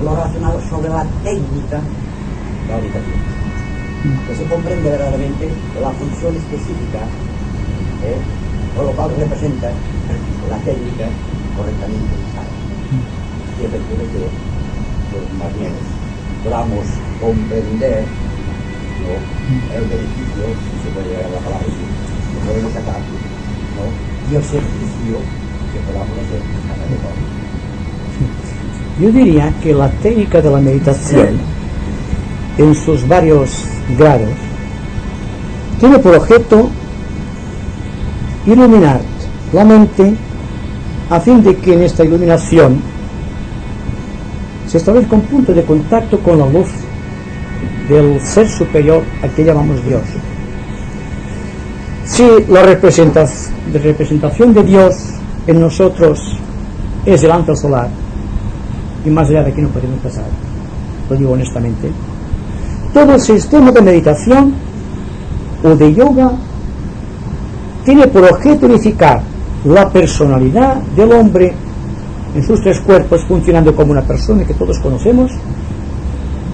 lo relacionado sobre la técnica de la meditación. Que se comprende verdaderamente la función específica, por lo cual representa la técnica correctamente usada. Y efectivamente, pues más bien podamos comprender, ¿no?, el beneficio, si se puede llegar a la palabra así, que podemos sacar, ¿no?, y el servicio que podamos hacer a la mejor. Yo diría que la técnica de la meditación, en sus varios grados, tiene por objeto iluminar la mente, a fin de que en esta iluminación se establezca un punto de contacto con la luz del ser superior a que llamamos Dios. Si la representación de Dios en nosotros es el ángel solar, y más allá de aquí no podemos pasar, lo digo honestamente, todo sistema de meditación o de yoga tiene por objeto unificar la personalidad del hombre en sus tres cuerpos, funcionando como una persona que todos conocemos,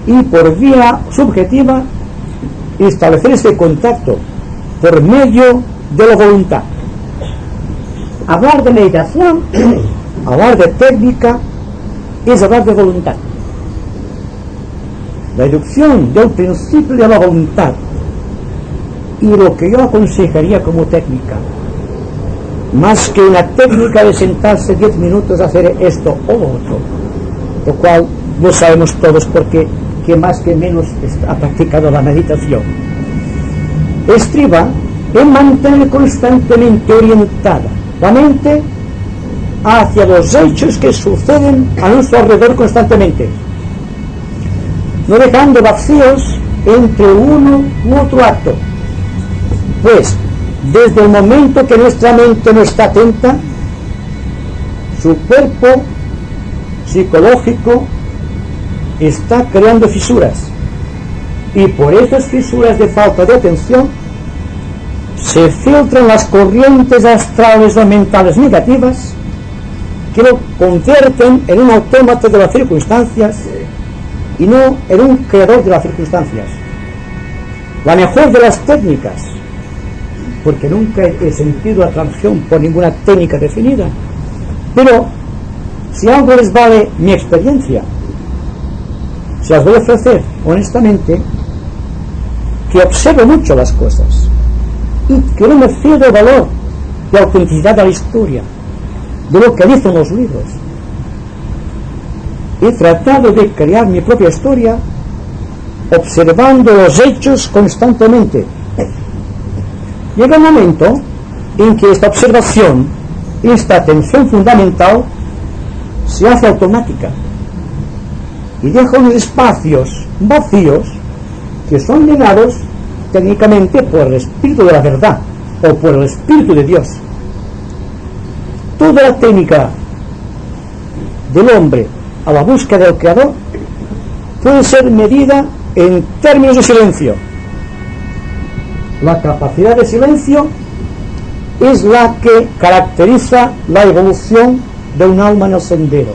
y por vía subjetiva establecer este contacto por medio de la voluntad. Hablar de meditación, Hablar de técnica es hablar de voluntad. La deducción del principio de la voluntad y lo que yo aconsejaría como técnica, más que una técnica de sentarse 10 minutos a hacer esto o lo otro, lo cual lo sabemos todos porque que más que menos ha practicado la meditación, estriba en mantener constantemente orientada la mente hacia los hechos que suceden a nuestro alrededor constantemente, no dejando vacíos entre uno u otro acto, pues desde el momento que nuestra mente no está atenta, su cuerpo psicológico está creando fisuras, y por esas fisuras de falta de atención se filtran las corrientes astrales o mentales negativas que lo convierten en un autómata de las circunstancias y no en un creador de las circunstancias. La mejor de las técnicas, porque nunca he sentido atracción por ninguna técnica definida, pero si algo les vale mi experiencia, se las voy a ofrecer honestamente, que observo mucho las cosas y que no me fío del valor de autenticidad de la historia, de lo que dicen los libros. He tratado de crear mi propia historia observando los hechos constantemente. Llega un momento en que esta observación, esta atención fundamental, se hace automática y deja unos espacios vacíos que son llenados técnicamente por el Espíritu de la verdad o por el Espíritu de Dios. Toda la técnica del hombre a la búsqueda del Creador puede ser medida en términos de silencio. La capacidad de silencio es la que caracteriza la evolución de un alma en el sendero.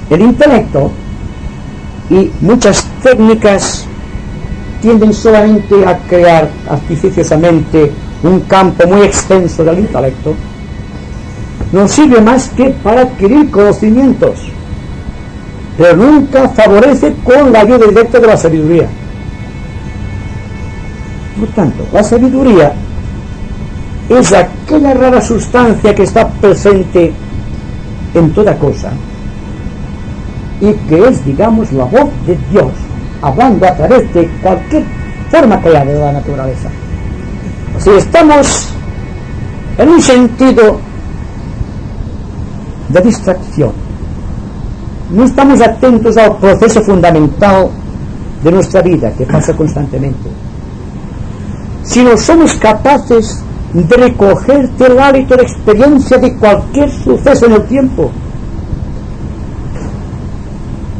El intelecto y muchas técnicas tienden solamente a crear artificiosamente un campo muy extenso del intelecto. No sirve más que para adquirir conocimientos, pero nunca favorece con la ayuda directa de la sabiduría. Por tanto, la sabiduría es aquella rara sustancia que está presente en toda cosa y que es, digamos, la voz de Dios hablando a través de cualquier forma creada de la naturaleza. Si estamos en un sentido de distracción, no estamos atentos al proceso fundamental de nuestra vida que pasa constantemente, si no somos capaces de recoger el hálito de experiencia de cualquier suceso en el tiempo,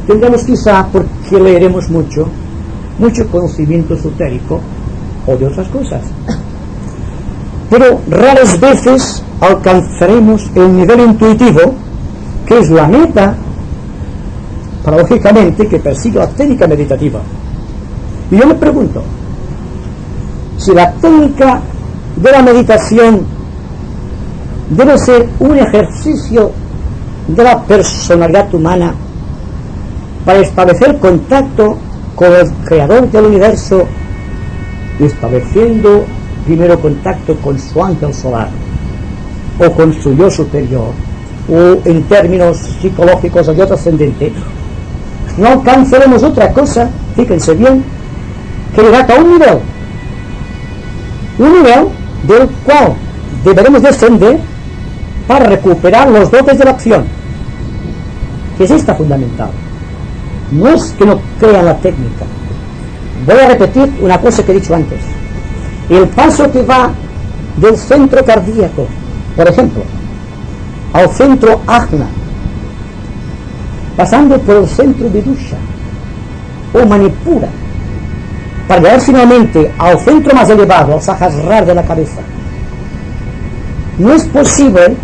tendremos quizá, porque leeremos mucho conocimiento esotérico o de otras cosas, pero raras veces alcanzaremos el nivel intuitivo, que es la meta paradójicamente que persigue la técnica meditativa. Y yo me pregunto si la técnica de la meditación debe ser un ejercicio de la personalidad humana para establecer contacto con el creador del universo, estableciendo primero contacto con su ángel solar o con su yo superior, o en términos psicológicos o yo trascendente. No alcanzaremos otra cosa, fíjense bien, que llegar a un nivel del cual deberemos descender para recuperar los dotes de la acción. que es esta fundamental. No es que no crean la técnica. Voy a repetir una cosa que he dicho antes. El paso que va del centro cardíaco, por ejemplo, al centro ajna, pasando por el centro vidusha o manipura, para llegar finalmente al centro más elevado, al sahasrara de la cabeza, no es posible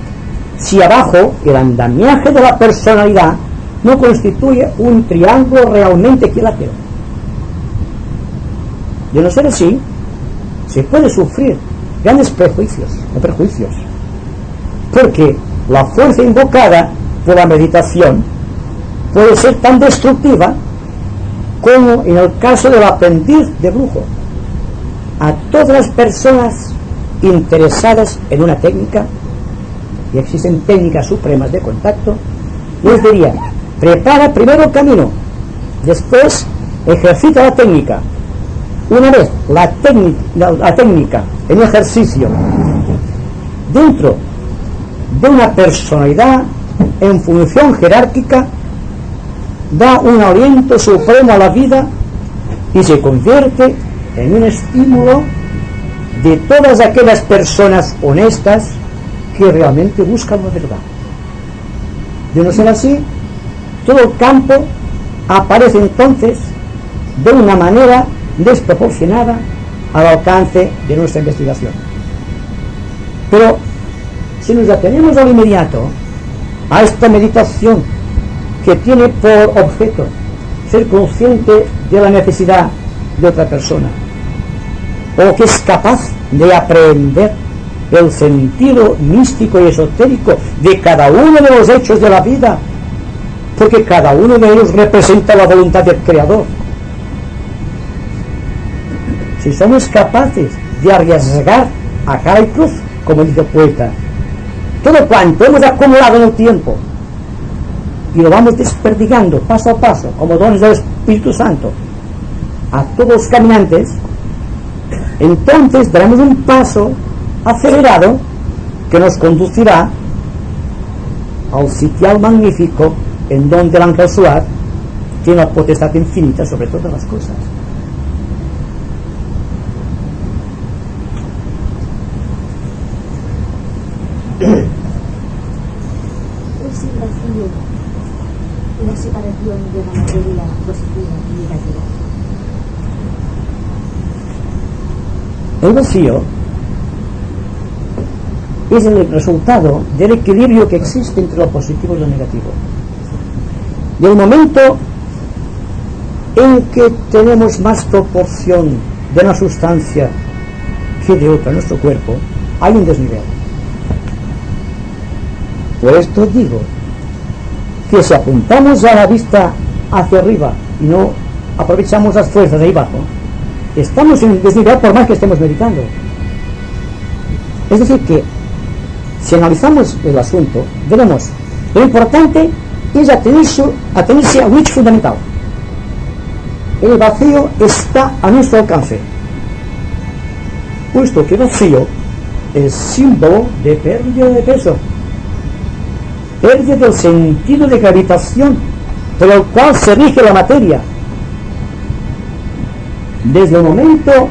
si abajo el andamiaje de la personalidad no constituye un triángulo realmente equilátero. De no ser así, se puede sufrir grandes prejuicios, porque la fuerza invocada por la meditación puede ser tan destructiva como en el caso del aprendiz de brujo. A todas las personas interesadas en una técnica, y existen técnicas supremas de contacto, les diría: prepara primero el camino, después ejercita la técnica. Una vez la técnica en ejercicio dentro de una personalidad en función jerárquica, da un aliento supremo a la vida y se convierte en un estímulo de todas aquellas personas honestas que realmente buscan la verdad. De no ser así, todo el campo aparece entonces de una manera desproporcionada al alcance de nuestra investigación. Pero si nos atenemos al inmediato a esta meditación que tiene por objeto ser consciente de la necesidad de otra persona, o que es capaz de aprender el sentido místico y esotérico de cada uno de los hechos de la vida, porque cada uno de ellos representa la voluntad del Creador. Si somos capaces de arriesgar a cara y cruz, como dice el poeta, todo cuanto hemos acumulado en el tiempo y lo vamos desperdigando paso a paso como dones del Espíritu Santo a todos los caminantes, entonces daremos un paso acelerado que nos conducirá al sitial magnífico en donde el ángel Suar tiene la potestad infinita sobre todas las cosas. Es el vacío, la separación de la materia positiva y negativa. El vacío es el resultado del equilibrio que existe entre lo positivo y lo negativo. Del momento en que tenemos más proporción de una sustancia que de otra en nuestro cuerpo, hay un desnivel. Por esto digo que si apuntamos a la vista hacia arriba y no aprovechamos las fuerzas de ahí abajo, estamos en desnivel por más que estemos meditando. Es decir que si analizamos el asunto, veremos lo importante es atenerse a un hecho fundamental. El vacío está a nuestro alcance, puesto que vacío es símbolo de pérdida de peso, pérdida del sentido de gravitación por el cual se rige la materia. Desde el momento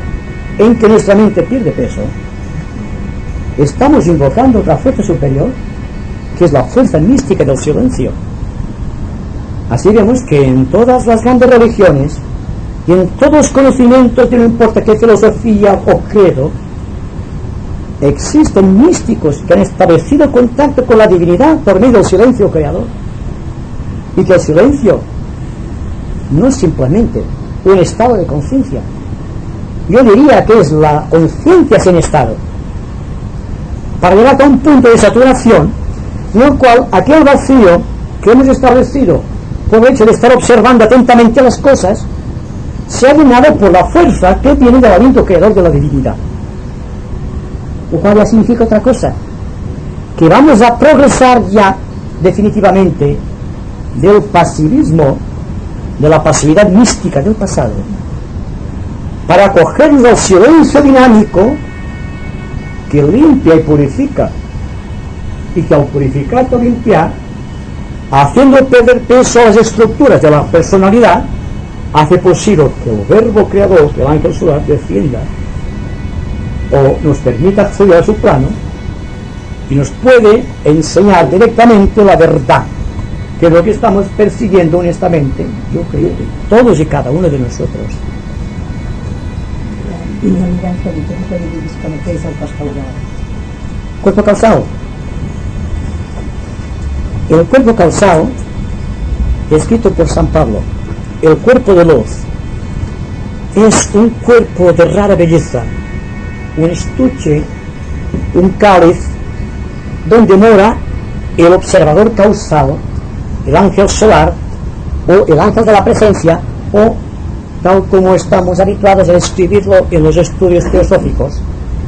en que nuestra mente pierde peso, estamos invocando otra fuerza superior, que es la fuerza mística del silencio. Así vemos que en todas las grandes religiones y en todos los conocimientos, de no importa qué filosofía o credo, existen místicos que han establecido contacto con la divinidad por medio del silencio creador, y que el silencio no es simplemente un estado de conciencia. Yo diría que es la conciencia sin estado, para llegar a un punto de saturación en el cual aquel vacío que hemos establecido por el hecho de estar observando atentamente las cosas se ha llenado por la fuerza que viene del aliento creador de la divinidad, lo cual ya significa otra cosa, que vamos a progresar ya definitivamente del pasivismo, de la pasividad mística del pasado, para acogernos al silencio dinámico que limpia y purifica, y que al purificar o limpiar haciendo perder peso a las estructuras de la personalidad, hace posible que el verbo creador, el ángel solar, defienda o nos permita acceder a su plano y nos puede enseñar directamente la verdad, que es lo que estamos persiguiendo honestamente, yo creo que todos y cada uno de nosotros. I no anirà en Felipe, no puede dir com que és el cos causal. Cuerpo causal. El cuerpo causal, escrito por San Pablo, el cuerpo de luz, es un cuerpo de rara belleza, un estuche, un cáliz, donde mora el observador causal, el ángel solar, o el ángel de la presencia, o tal como estamos habituados a escribirlo en los estudios teosóficos,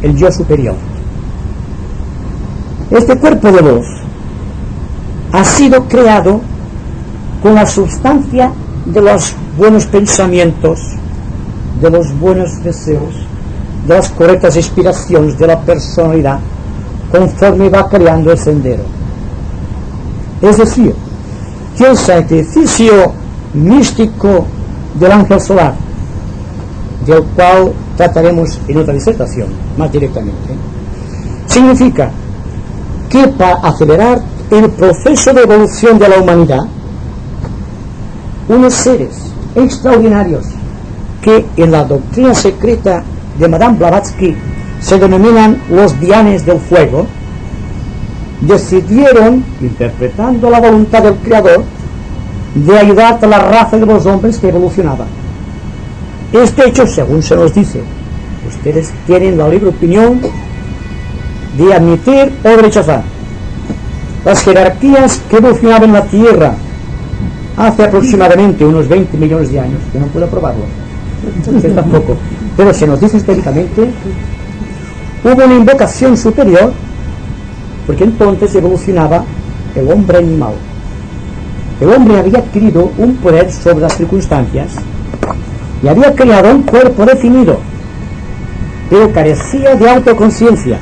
el yo superior. Este cuerpo de luz ha sido creado con la sustancia de los buenos pensamientos, de los buenos deseos, de las correctas inspiraciones de la personalidad, conforme va creando el sendero. Es decir, que el sacrificio místico del ángel solar, del cual trataremos en otra disertación más directamente, significa que para acelerar el proceso de evolución de la humanidad, unos seres extraordinarios que en la doctrina secreta de Madame Blavatsky se denominan los Dianes del Fuego, decidieron, interpretando la voluntad del Creador, de ayudar a la raza de los hombres que evolucionaba. Este hecho, según se nos dice, ustedes tienen la libre opinión de admitir o de rechazar. Las jerarquías que evolucionaban en la Tierra hace aproximadamente unos 20 millones de años, yo no puedo probarlo, usted tampoco, pero se nos dice históricamente, hubo una invocación superior, porque entonces evolucionaba el hombre animal. El hombre había adquirido un poder sobre las circunstancias y había creado un cuerpo definido, pero carecía de autoconciencia.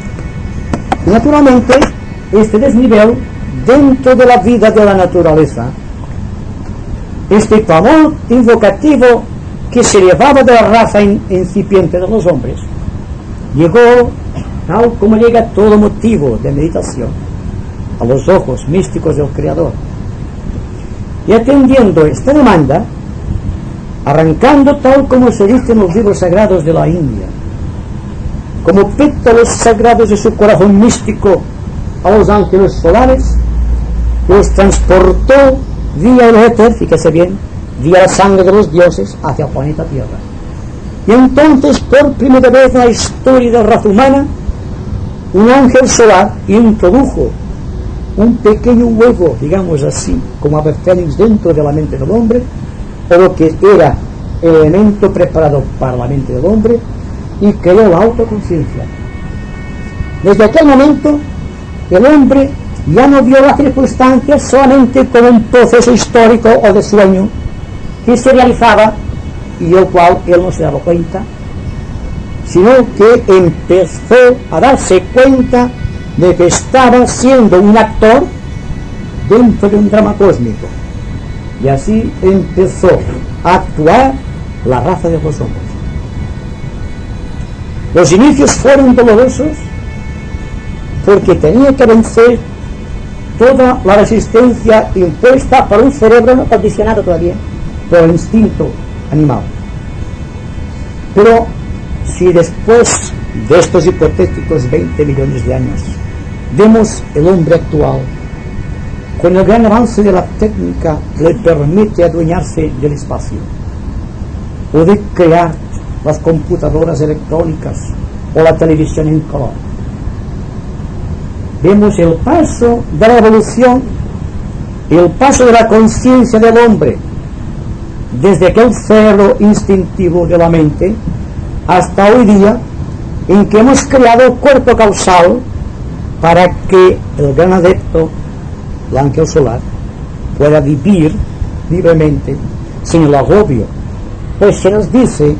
Naturalmente, este desnivel dentro de la vida de la naturaleza, este clamor invocativo que se llevaba de la raza incipiente de los hombres, llegó, tal como llega todo motivo de meditación, a los ojos místicos del Creador. Y atendiendo esta demanda, arrancando tal como se dice en los libros sagrados de la India, como pétalos sagrados de su corazón místico a los ángeles solares, los transportó vía el éter, fíjese bien, vía la sangre de los dioses hacia el planeta Tierra. Y entonces, por primera vez en la historia de la raza humana, un ángel solar introdujo un pequeño huevo, digamos así, como ave fénix dentro de la mente del hombre, o lo que era el elemento preparado para la mente del hombre, y creó la autoconciencia. Desde aquel momento, el hombre ya no vio las circunstancias solamente como un proceso histórico o de sueño que se realizaba y del cual él no se daba cuenta, sino que empezó a darse cuenta de que estaba siendo un actor dentro de un drama cósmico, y así empezó a actuar la raza de los hombres. Los inicios fueron dolorosos porque tenía que vencer toda la resistencia impuesta por un cerebro no condicionado todavía por el instinto animal. Pero si después de estos hipotéticos 20 millones de años vemos el hombre actual, con el gran avance de la técnica, le permite adueñarse del espacio, puede crear las computadoras electrónicas o la televisión en color. Vemos el paso de la evolución, el paso de la conciencia del hombre, desde aquel cero instintivo de la mente hasta hoy día, en que hemos creado el cuerpo causal para que el gran adepto, el ángel solar, pueda vivir libremente sin el agobio. Pues se nos dice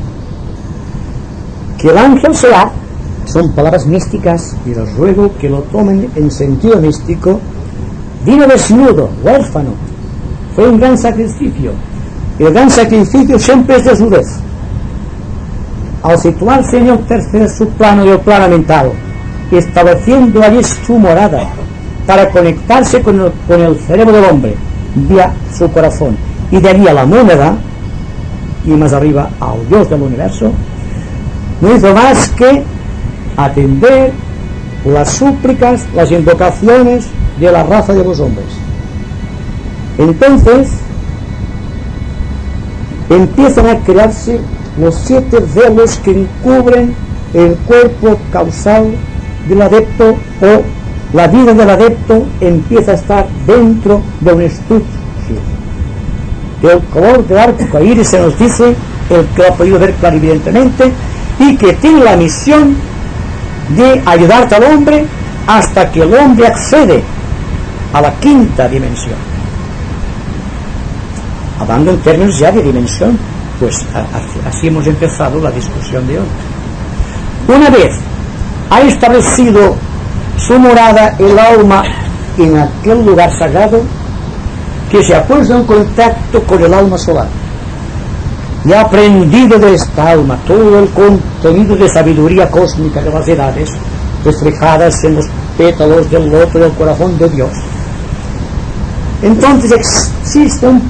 que el ángel solar, son palabras místicas y les ruego que lo tomen en sentido místico, vino desnudo, huérfano, fue un gran sacrificio. El gran sacrificio siempre es desnudez. Al situarse en el tercer subplano del plano mental, estableciendo allí su morada para conectarse con el cerebro del hombre vía su corazón, y de allí a la moneda y más arriba al Dios del universo, no hizo más que atender las súplicas, las invocaciones de la raza de los hombres. Entonces empiezan a crearse los 7 velos que encubren el cuerpo causal del adepto, o la vida del adepto empieza a estar dentro de un estuche. El color del arco iris se nos dice, el que lo ha podido ver clarividentemente, y que tiene la misión de ayudarte al hombre hasta que el hombre accede a la 5ª dimensión. Hablando en términos ya de dimensión, pues así hemos empezado la discusión de hoy. Una vez ha establecido su morada el alma en aquel lugar sagrado, que se ha puesto en contacto con el alma solar y ha aprendido de esta alma todo el contenido de sabiduría cósmica de las edades reflejadas en los pétalos del loto del corazón de Dios. Entonces existe un